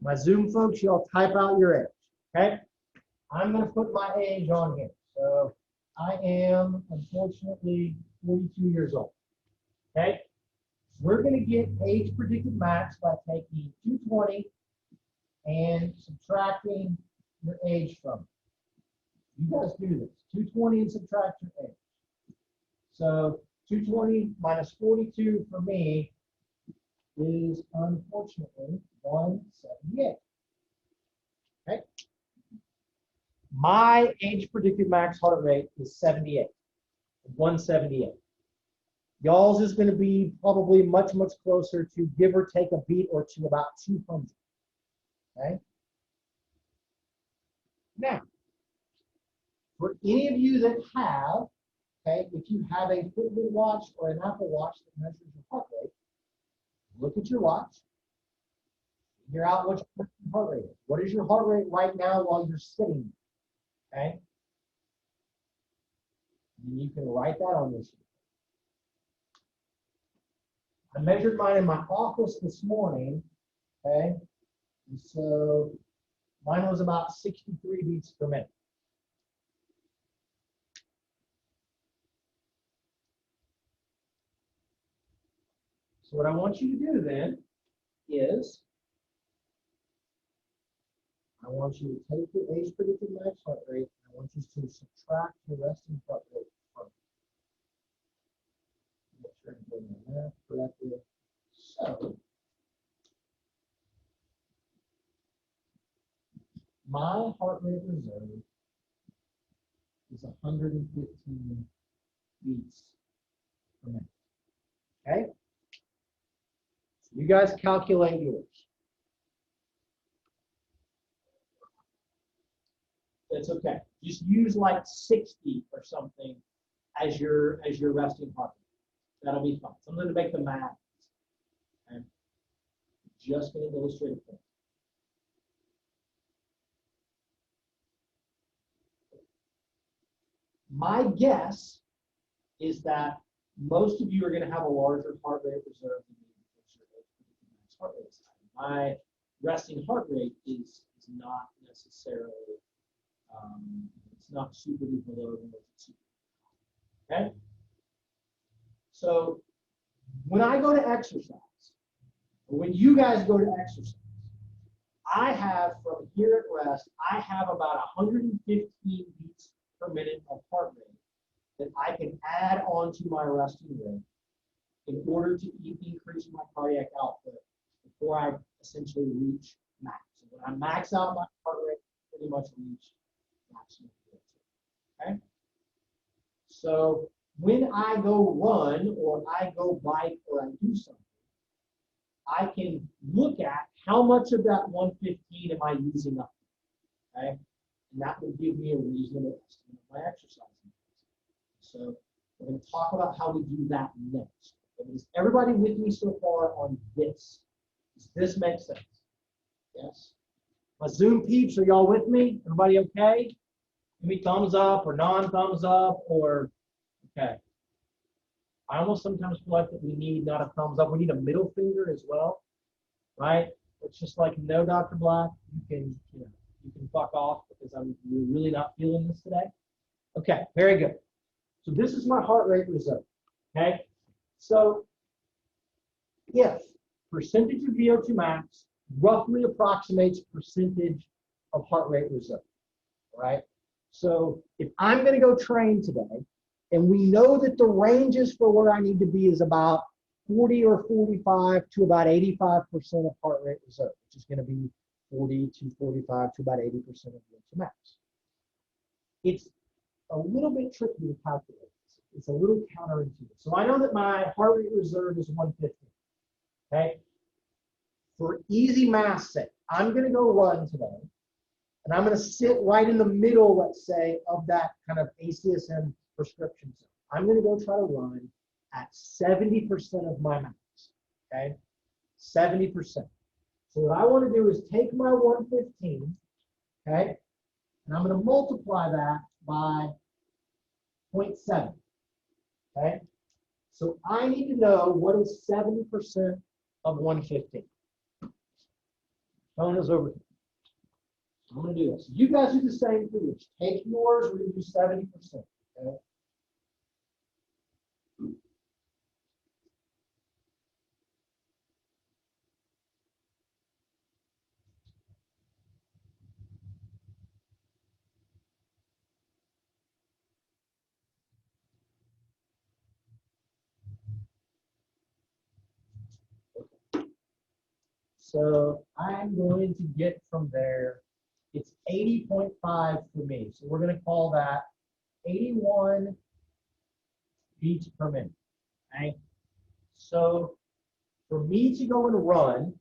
My Zoom folks, y'all type out your age. Okay? I'm gonna put my age on here. So I am unfortunately 42 years old. Okay? We're gonna get age predicted max by taking 220 and subtracting your age from it. You guys do this. 220 and subtract your age. So 220 minus 42 for me is unfortunately 178. Okay. My age predicted max heart rate is 78, 178. Y'all's is going to be probably much, much closer to give or take a beat or two, about 200. Okay. Now, for any of you that have, okay, if you have a Fitbit watch or an Apple Watch that measures your heart rate, look at your watch, figure out what your heart rate is. What is your heart rate right now while you're sitting? Okay? And you can write that on this sheet. I measured mine in my office this morning, okay? And so mine was about 63 beats per minute. So what I want you to do then is I want you to take your age predicted max heart rate. I want you to subtract your resting heart rate from it. Make sure I'm doing my math correctly. So my heart rate reserve is 115 beats per minute. Okay? So you guys calculate yours. It's okay. Just use like 60 or something as your resting heart rate. That'll be fine. Something to make the math. Okay? Just going to illustrate a point. My guess is that most of you are going to have a larger heart rate reserve than me because your max heart rate is high. My resting heart rate is not necessarily, it's not super duper low, nor is it super high. Okay? So when I go to exercise, or when you guys go to exercise, I have from here at rest, I have about 115 beats per minute of heart rate that I can add on to my resting rate in order to increase my cardiac output before I essentially reach max. So when I max out my heart rate, I pretty much reach maximum VO2. Okay? So when I go run or I go bike or I do something, I can look at how much of that 115 am I using up. Okay? And that will give me a reasonable estimate of my exercise. So we're going to talk about how we do that next. Is everybody with me so far on this? Does this make sense? Yes? My Zoom peeps, are y'all with me? Everybody okay? Give me thumbs up or non-thumbs up or, okay. I almost sometimes feel like that we need not a thumbs up, we need a middle finger as well, right? It's just like, no, Dr. Black, you can fuck off because you're really not feeling this today. Okay, very good. So this is my heart rate reserve, okay? So if percentage of VO2 max roughly approximates percentage of heart rate reserve, all right? So if I'm gonna go train today And we know that the ranges for where I need to be is about 40 or 45 to about 85% of heart rate reserve, which is going to be 40 to 45 to about 80% of VO2 max. It's a little bit tricky to calculate. It's a little counterintuitive. So I know that my heart rate reserve is 150. Okay. For easy math sake, I'm going to go run today, and I'm going to sit right in the middle, let's say, of that kind of ACSM prescription zone. I'm going to go try to run at 70% of my max. Okay, 70%. So what I want to do is take my 115, okay, and I'm going to multiply that by 0.7. Okay, so I need to know what is 70% of 115. Phone is over here. I'm going to do this. You guys do the same for yours. Take yours, we're going to do 70%. Okay? So I'm going to get from there, it's 80.5 for me. So we're going to call that 81 beats per minute. Okay? So for me to go and run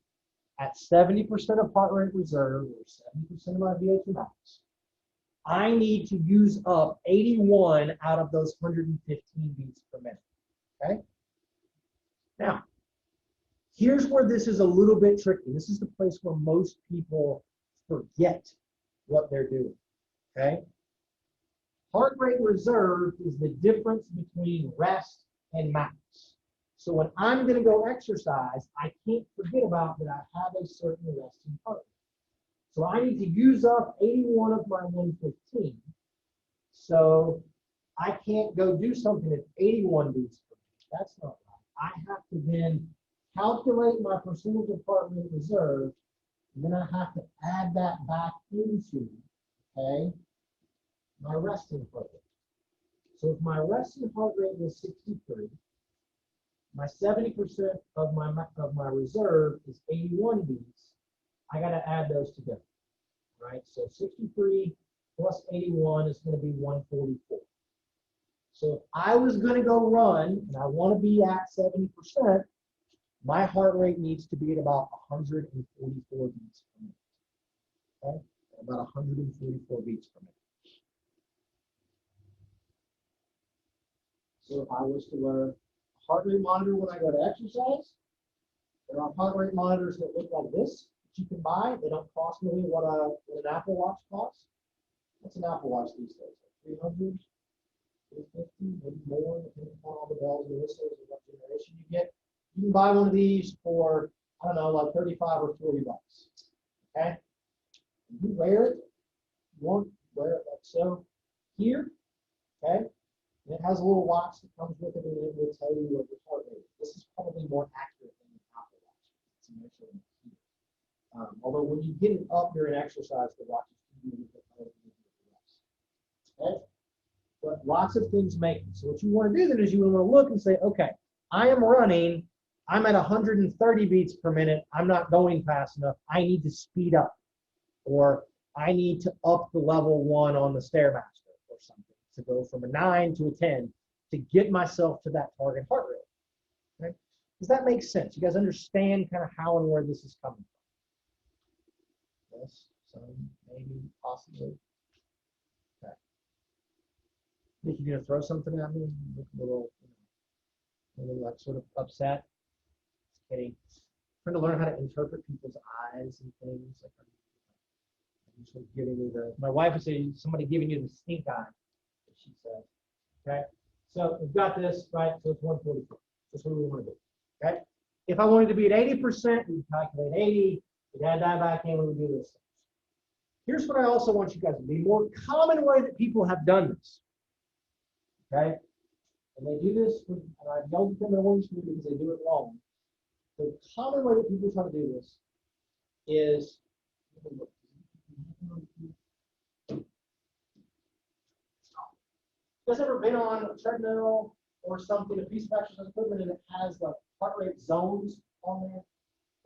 at 70% of heart rate reserve or 70% of my VO2 max, I need to use up 81 out of those 115 beats per minute. Okay? Now, here's where this is a little bit tricky. This is the place where most people forget what they're doing. Okay? Heart rate reserve is the difference between rest and max. So when I'm going to go exercise, I can't forget about that I have a certain resting heart rate. So I need to use up 81 of my 115. So I can't go do something at 81 beats per minute. That's not right. I have to then calculate my percentage of heart rate reserve, and then I have to add that back into, okay, my resting heart rate. So if my resting heart rate was 63, my 70% of my reserve is 81 beats. I got to add those together, right? So 63 plus 81 is going to be 144. So if I was going to go run and I want to be at 70%, my heart rate needs to be at about 144 beats per minute. Okay? About 144 beats per minute. So if I was to wear a heart rate monitor when I go to exercise, there are heart rate monitors that look like this that you can buy. They don't cost really what an Apple Watch costs. What's an Apple Watch these days? Like 300, 350, maybe more, depending upon all the bells and whistles and what generation you get. You can buy one of these for, I don't know, like 35 or 40 bucks. Okay? You wear it, you won't wear it like so here, okay? And it has a little watch that comes with it, and it will tell you what your heart rate is. This is probably more accurate than the Apple Watch. It's measuring here. Although when you get it up during exercise, the watch is going to be a little bit better than the rest. Okay? But lots of things make it. So what you want to do then is you want to look and say, okay, I am running, I'm at 130 beats per minute. I'm not going fast enough. I need to speed up. Or I need to up the level 1 on the Stairmaster or something to go from a 9 to a 10 to get myself to that target heart rate. Right? Does that make sense? You guys understand kind of how and where this is coming from? Yes, some, maybe, possibly. Okay. Think you're gonna throw something at me? Look a little, like sort of upset. Just kidding. Trying to learn how to interpret people's eyes and things. Like, I'm sort of giving you my wife would say, somebody giving you the stink eye, she says. Okay, so we've got this, right? So it's 144. That's what we want to do. Okay, if I wanted to be at 80%, we calculate 80. We add that back in, we would do this. Here's what I also want you guys to be more common way that people have done this. Okay, and they do this, and I've yelled at them in one school because they do it wrong. The common way that people try to do this is You guys ever been on a treadmill or something, a piece of exercise equipment, and it has the heart rate zones on there?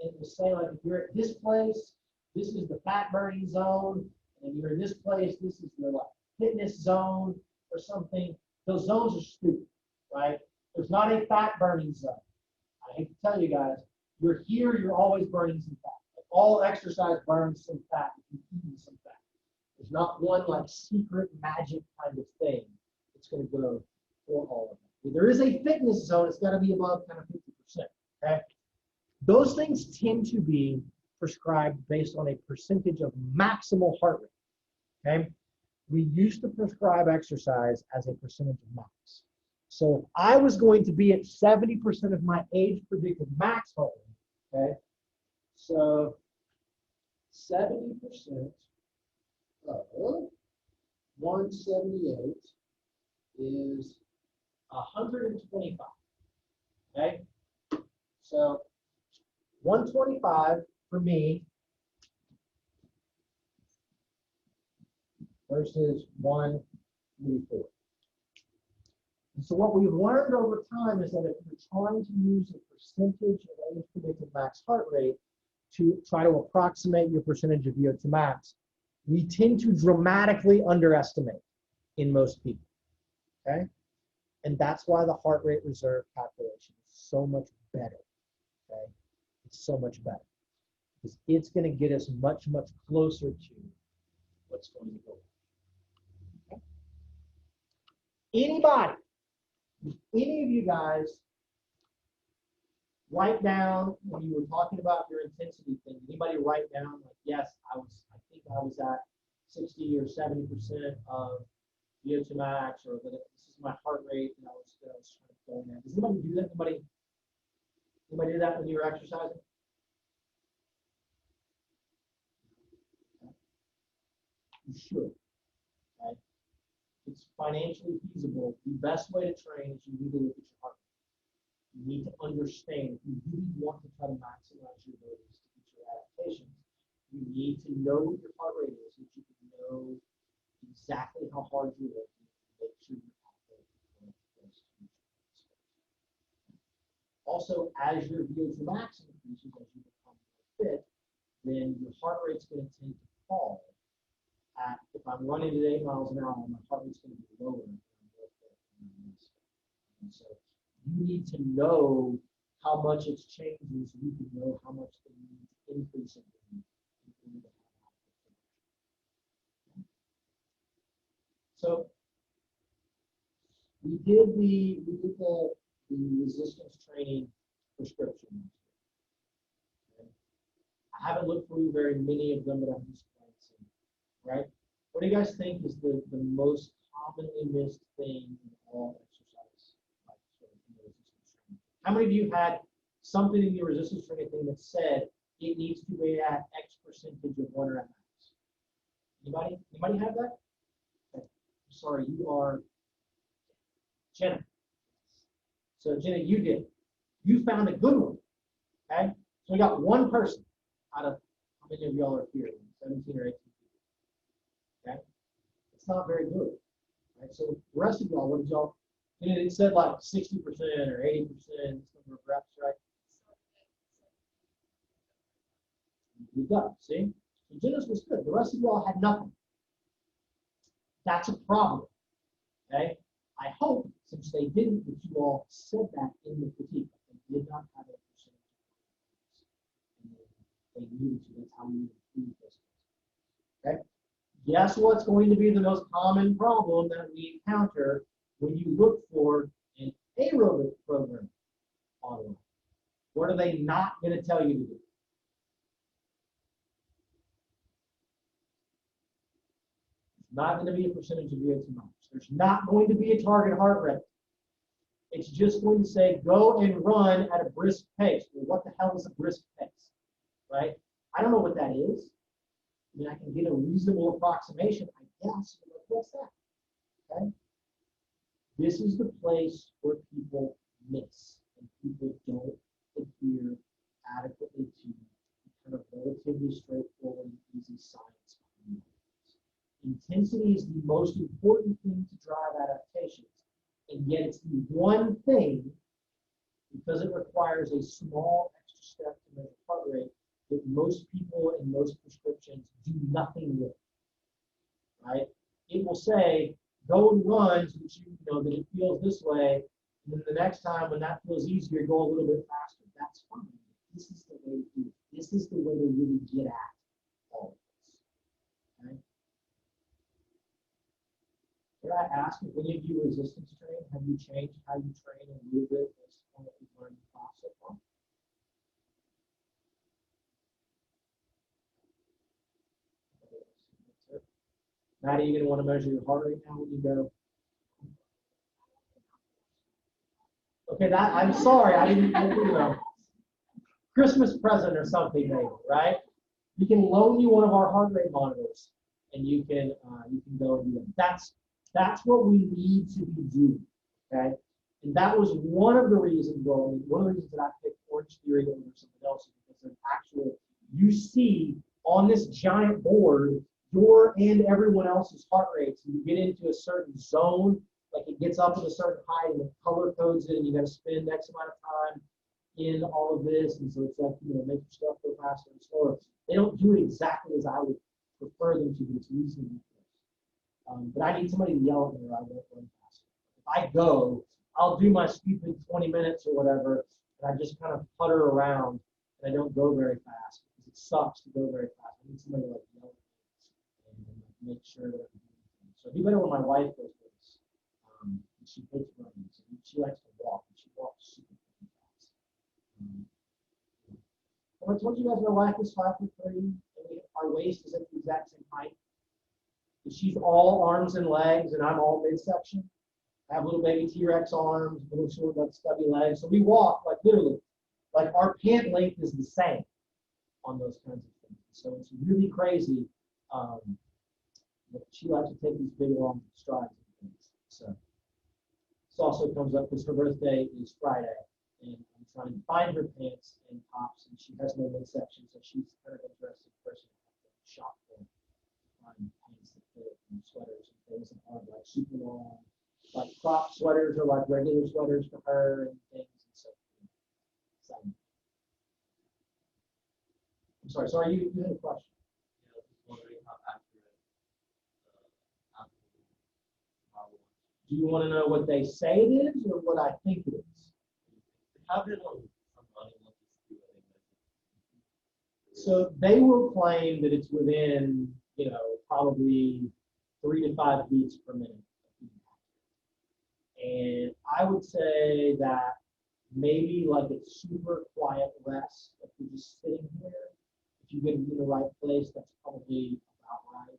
And it will say, like, if you're at this place, this is the fat burning zone, and you're in this place, this is the like fitness zone or something. Those zones are stupid, right? There's not a fat burning zone. I hate to tell you guys, you're here, you're always burning some fat. Like, all exercise burns some fat if you're eating some fat. There's not one like secret magic kind of thing. It's going to go for all of them. If there is a fitness zone, it's got to be above kind of 50%. Okay. Those things tend to be prescribed based on a percentage of maximal heart rate. Okay. We used to prescribe exercise as a percentage of max. So if I was going to be at 70% of my age predicted max heart rate, okay, so 70% of 178 is 125. Okay, so 125 for me versus 134. And so what we've learned over time is that if you're trying to use a percentage of age predicted max heart rate to try to approximate your percentage of VO2 max, we tend to dramatically underestimate in most people. Okay? And that's why the heart rate reserve calculation is so much better. Okay? It's so much better. Because it's going to get us much, much closer to what's going to go on. Okay? Anybody, any of you guys write down when you were talking about your intensity thing, anybody write down like, yes, I think I was at 60 or 70% of VO2 max, or that this is my heart rate and I was trying to go in. Does anybody do that? Anybody do that when you were exercising? You should. Okay? It's financially feasible. The best way to train is you need to look at your heart rate. You need to understand, if you really want to try to maximize your abilities to get your adaptations, you need to know what your heart rate is so that you can know exactly how hard you're working to make sure you're active. Also, as your VO2 max increases, as you become more fit, then your heart rate's going to tend to fall. If I'm running at 8 miles an hour, my heart rate's going to be lower than I'm more fit. And so you need to know how much it's changing so you can know how much they need to increase it. So we did the resistance training prescription. Okay. I haven't looked through very many of them, but I'm just glancing. Right? What do you guys think is the most commonly missed thing in all exercise? Like, in the resistance training? How many of you had something in your resistance training thing that said it needs to be at X percentage of 1 rep max? Anybody? Anybody have that? Okay. I'm sorry, you are Jenna. So Jenna, you did. You found a good one. Okay? So we got one person out of how many of y'all are here? 17 or 18 people. Okay? It's not very good. Right? So the rest of y'all, what did y'all? It said like 60% or 80% number of reps, right? You got, see? So Jenna's was good. The rest of y'all had nothing. That's a problem. Okay? I hope, since they didn't, that you all said that in the critique. They did not have a percentage. And they needed to. That's how we improve this. Okay? Guess what's going to be the most common problem that we encounter when you look for an aerobic program online? What are they not going to tell you to do? It's not going to be a percentage of VO2 max. There's not going to be a target heart rate. It's just going to say, go and run at a brisk pace. Well, what the hell is a brisk pace? Right? I don't know what that is. I mean, I can get a reasonable approximation, I guess. But what's that? Okay? This is the place where people miss and people don't adhere adequately to kind of relatively straightforward and easy science. Intensity is the most important thing to drive adaptations, and yet it's the one thing, because it requires a small extra step to measure heart rate, that most people in most prescriptions do nothing with, right? It will say, go and run so that you know that it feels this way, and then the next time when that feels easier, go a little bit faster. That's fine. This is the way to do it. This is the way to really get at all of this, okay? Did I ask if any of you resistance train? Have you changed how you train and move it based on what we've learned in class so far? Maddie, you gonna want to measure your heart rate now when you go? Okay, that I'm sorry, I didn't, you know, Christmas present or something maybe, right? We can loan you one of our heart rate monitors, and you can go and do that. That's what we need to be doing, okay? And that was one of the reasons, one of the reasons that I picked Orange Theory over something else is because there's actual, you see on this giant board your and everyone else's heart rates, and you get into a certain zone, like it gets up at a certain height and it color codes it, and you got to spend X amount of time in all of this, and so it's like, you know, make your stuff go faster and slower. They don't do it exactly as I would prefer them to, but it's reasonably close. But I need somebody to yell at me or I won't run faster. If I go, I'll do my stupid 20 minutes or whatever, and I just kind of putter around, and I don't go very fast because it sucks to go very fast. I need somebody to like yell at me and make sure that I'm doing things. So it'd be better when my wife goes with us. She hates running, so she likes to walk, and she walks super fast. I told you guys my wife is 5'3", and our waist is at the exact same height. And she's all arms and legs, and I'm all midsection. I have little baby T-Rex arms, little short, like stubby legs. So we walk like literally, like our pant length is the same on those kinds of things. So it's really crazy. But she likes to take these big long strides and things. So this also comes up because her birthday is Friday, and I'm trying to find her pants and tops, and she has no midsection, so she's kind of interested person to shop for pants that fit and sweaters and things, and are like super long, like crop sweaters or like regular sweaters for her and things and so forth. I'm sorry. Sorry, you had a question. Yeah, I was just wondering how accurate Apple Watch. Do you want to know what they say it is or what I think it is? They have it on some running watches too, I think. So they will claim that it's within, you know, probably 3 to 5 beats per minute. And I would say that maybe like it's super quiet rest, like you're just sitting here. If you get in the right place, that's probably about right.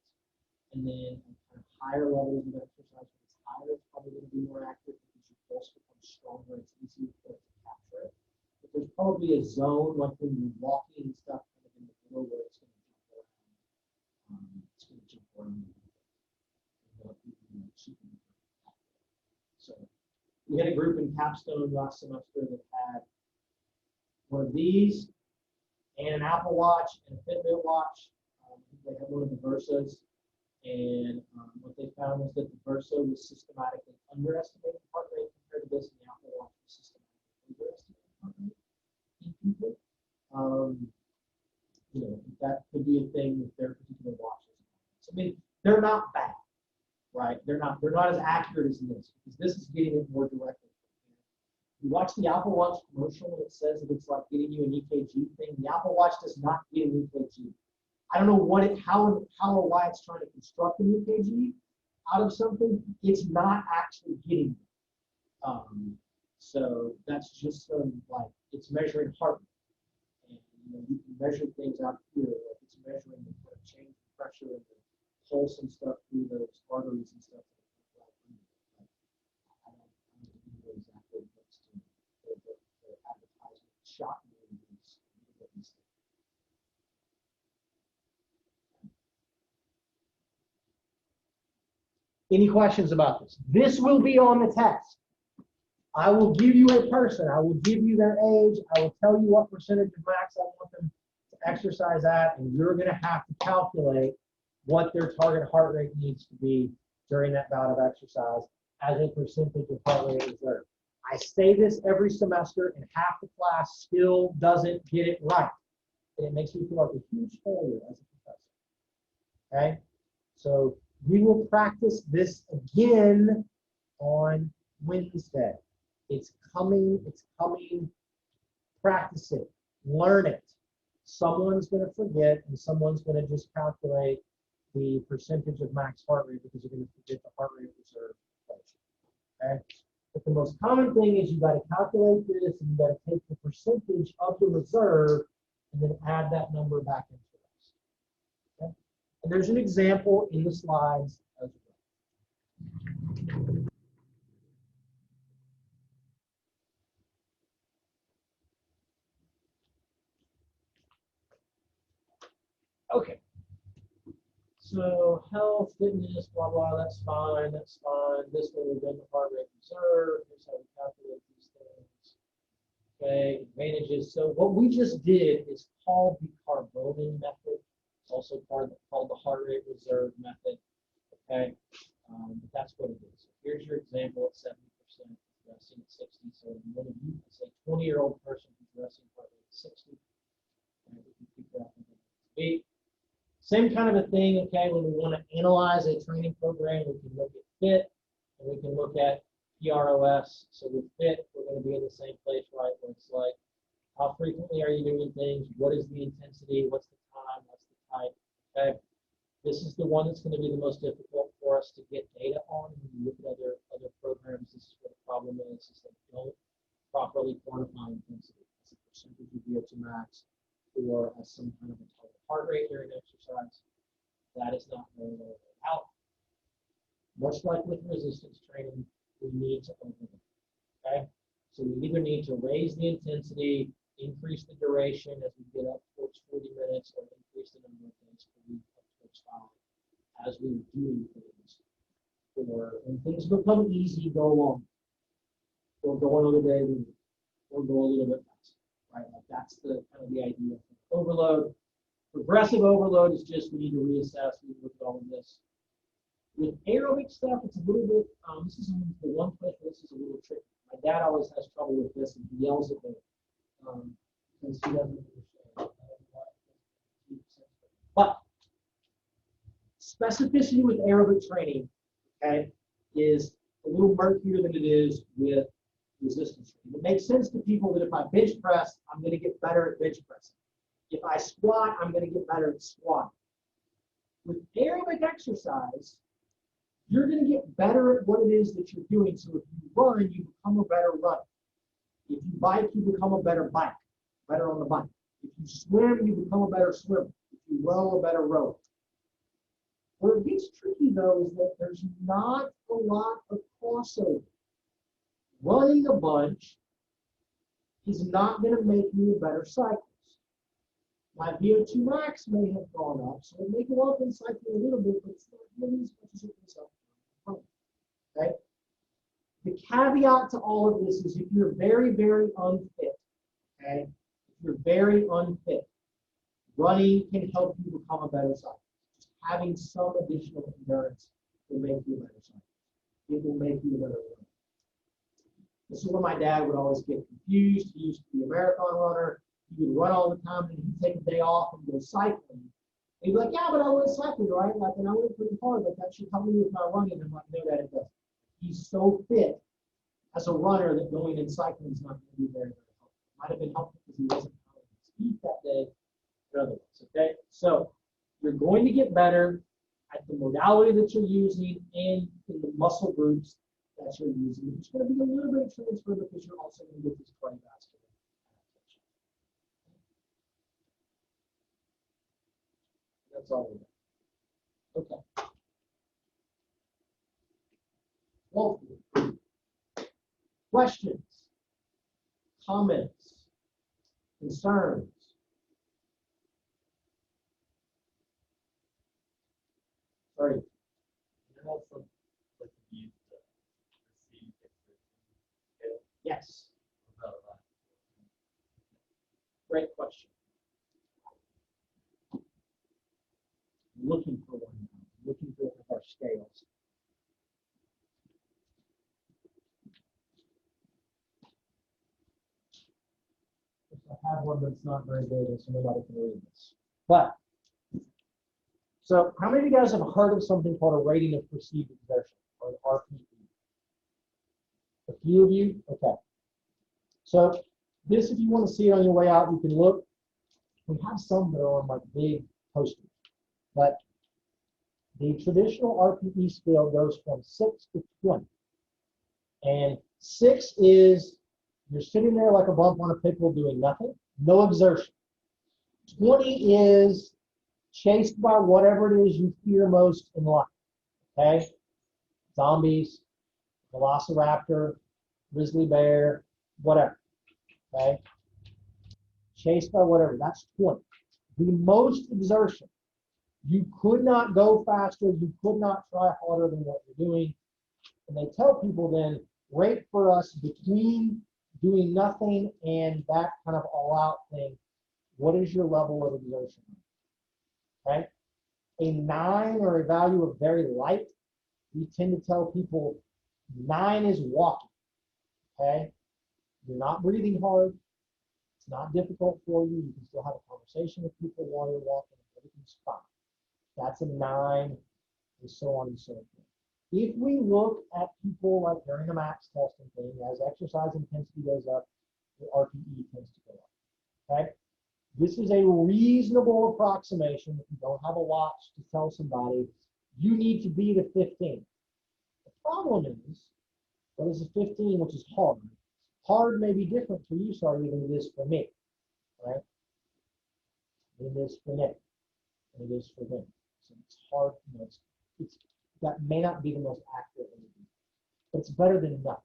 And then kind of higher levels of exercise, when it's higher, it's probably going to be more accurate because your pulse becomes stronger. It's easier for it to capture it. But there's probably a zone, like when you're walking and stuff, kind of in the middle where it's going to jump around. It's going to jump around. So we had a group in Capstone last semester that had one of these and an Apple Watch and a Fitbit watch. They had one of the Versas, and what they found was that the Versa was systematically underestimating heart rate compared to this, and the Apple Watch was systematically overestimating heart rate in people. You know, that could be a thing with their particular watches. So, I mean, they're not bad. Right? They're not as accurate as this, because this is getting it more directly. You watch the Apple Watch commercial and it says that it's like getting you an EKG thing. The Apple Watch does not get an EKG. I don't know how or why it's trying to construct an EKG out of something. It's not actually getting it. So that's just like it's measuring heart rate. And you know, you can measure things out here, like it's measuring the kind of change in pressure and the pulse and stuff through those arteries and stuff. I don't know exactly what's to the advertisement shot me. Any questions about this? This will be on the test. I will give you a person. I will give you their age. I will tell you what percentage of max I want them to exercise at, and you're going to have to calculate what their target heart rate needs to be during that bout of exercise as a percentage of heart rate reserve. I say this every semester, and half the class still doesn't get it right. And it makes me feel like a huge failure as a professor. Okay? So we will practice this again on Wednesday. It's coming. Practice it. Learn it. Someone's going to forget, and someone's going to just calculate the percentage of max heart rate because you're going to forget the heart rate reserve equation. Okay? But the most common thing is you got to calculate this, and you got to take the percentage of the reserve and then add that number back into this. Okay? And there's an example in the slides as well. Okay. So health, fitness, blah, blah, that's fine, that's fine. This one we've done the heart rate reserve. Here's how we calculate these things. Okay, advantages. So what we just did is called the Carbonian method. It's also called the heart rate reserve method. Okay, but that's what it is. So here's your example at 70%, resting at 60. So one of you, let's say 20-year-old person who's resting heart rate at 60. And we can keep that in the same kind of a thing, okay, when we want to analyze a training program, we can look at FIT, and we can look at PROS. So with FIT, we're going to be in the same place, right, where it's like, how frequently are you doing things? What is the intensity? What's the time? What's the type? Okay, this is the one that's going to be the most difficult for us to get data on. When you look at other programs, this is where the problem is they don't properly quantify intensity as a percentage of VO2 max or as some kind of a total heart rate during exercise. That is not very well laid out. Much like with resistance training, we need to overload. Okay? So we either need to raise the intensity, increase the duration as we get up towards 40 minutes, or increase the number of days per week up towards 5 as we are doing things. Or when things become easy, go along. Or go another day, or go a little bit faster. Right? Like that's the kind of the idea of overload. Progressive overload is just we need to reassess, we look at all of this. With aerobic stuff, it's a little bit, this is the one place where this is a little tricky. My dad always has trouble with this and he yells at me because he doesn't understand. But specificity with aerobic training, okay, is a little murkier than it is with resistance training. It makes sense to people that if I bench press, I'm going to get better at bench pressing. If I squat, I'm going to get better at squatting. With aerobic exercise, you're going to get better at what it is that you're doing. So if you run, you become a better runner. If you bike, you become a better biker, better on the bike. If you swim, you become a better swimmer. If you row, a better rower. Where it gets tricky, though, is that there's not a lot of crossover. Running a bunch is not going to make you a better cyclist. My VO2 max may have gone up, so it may go up in cycling a little bit, but it's not really as much as it goes up. Okay? The caveat to all of this is if you're very, very unfit, okay? If you're very unfit, running can help you become a better cyclist. Just having some additional endurance will make you a better cyclist. It will make you a better runner. This is where my dad would always get confused. He used to be a marathon runner. He would run all the time, and he'd take a day off and go cycling. He'd be like, yeah, but I went cycling, right? Like, and I went pretty hard, but that should help me with my running. I'm like, no, that it doesn't. He's so fit as a runner that going and cycling is not going to be very, very helpful. Might have been helpful because he wasn't on speed that day, but otherwise, okay? So you're going to get better at the modality that you're using and in the muscle groups that you're using. There's going to be a little bit of transfer because you're also going to get this cardiovascular. That's all we got. Okay. Well, questions, comments, concerns? Sorry. And also, like you receive scale. Yes. About that. Great question. looking for one now. I'm looking for one of our scales. I have one, but it's not very big, so nobody can read this. But, so how many of you guys have heard of something called a rating of perceived exertion, or an RPE? A few of you? Okay. So this, if you want to see it on your way out, you can look. We have some that are on like big posters, but the traditional RPE scale goes from 6 to 20. And 6 is you're sitting there like a bump on a pickle doing nothing, no exertion. 20 is chased by whatever it is you fear most in life. Okay? Zombies, velociraptor, grizzly bear, whatever. Okay? Chased by whatever, that's 20. The most exertion. You could not go faster, you could not try harder than what you're doing. And they tell people then, rate for us between doing nothing and that kind of all-out thing. What is your level of exertion? Okay? A 9 or a value of very light, we tend to tell people 9 is walking. Okay? You're not breathing hard. It's not difficult for you. You can still have a conversation with people while you're walking. Everything's fine. That's a 9, and so on and so forth. If we look at people like during a max testing thing, as exercise intensity goes up, the RPE tends to go up. Okay? This is a reasonable approximation. If you don't have a watch to tell somebody, you need to be to 15. The problem is, what is a 15, which is hard? Hard may be different for you, sorry, than it is for me. Right? It is for Nick, and it is for them. So it's hard, you know, that may not be the most accurate one, but it's better than nothing.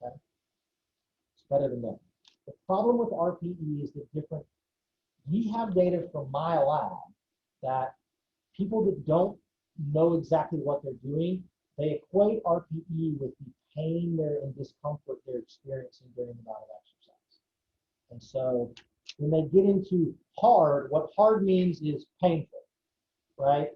Okay? It's better than nothing. The problem with RPE is that we have data from my lab that people that don't know exactly what they're doing, they equate RPE with the pain and discomfort they're experiencing during the bout of exercise. And so when they get into hard, what hard means is painful, right?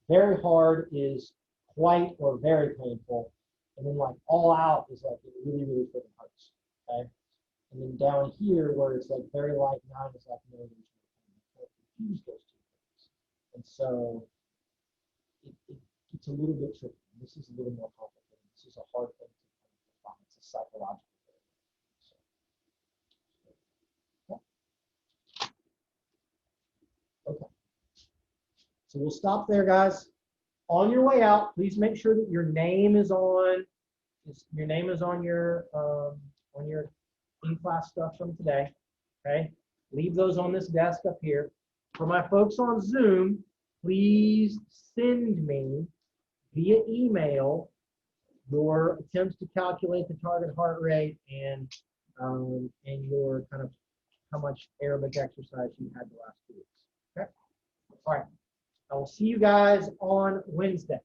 Very hard is quite or very painful. And then like all out is like it really, really freaking hurts, okay? And then down here where it's like very light 9 is like no, there's no pain. Confuse those two things. And so it's a little bit tricky. This is a little more complicated. This is a hard thing to define. It's a psychological thing. So, yeah. Okay. So we'll stop there, guys. On your way out, please make sure that your name is on your in-class stuff from today. Okay. Leave those on this desk up here. For my folks on Zoom, please send me via email your attempts to calculate the target heart rate and your kind of how much aerobic exercise you had the last 2 weeks. Okay. All right. I will see you guys on Wednesday.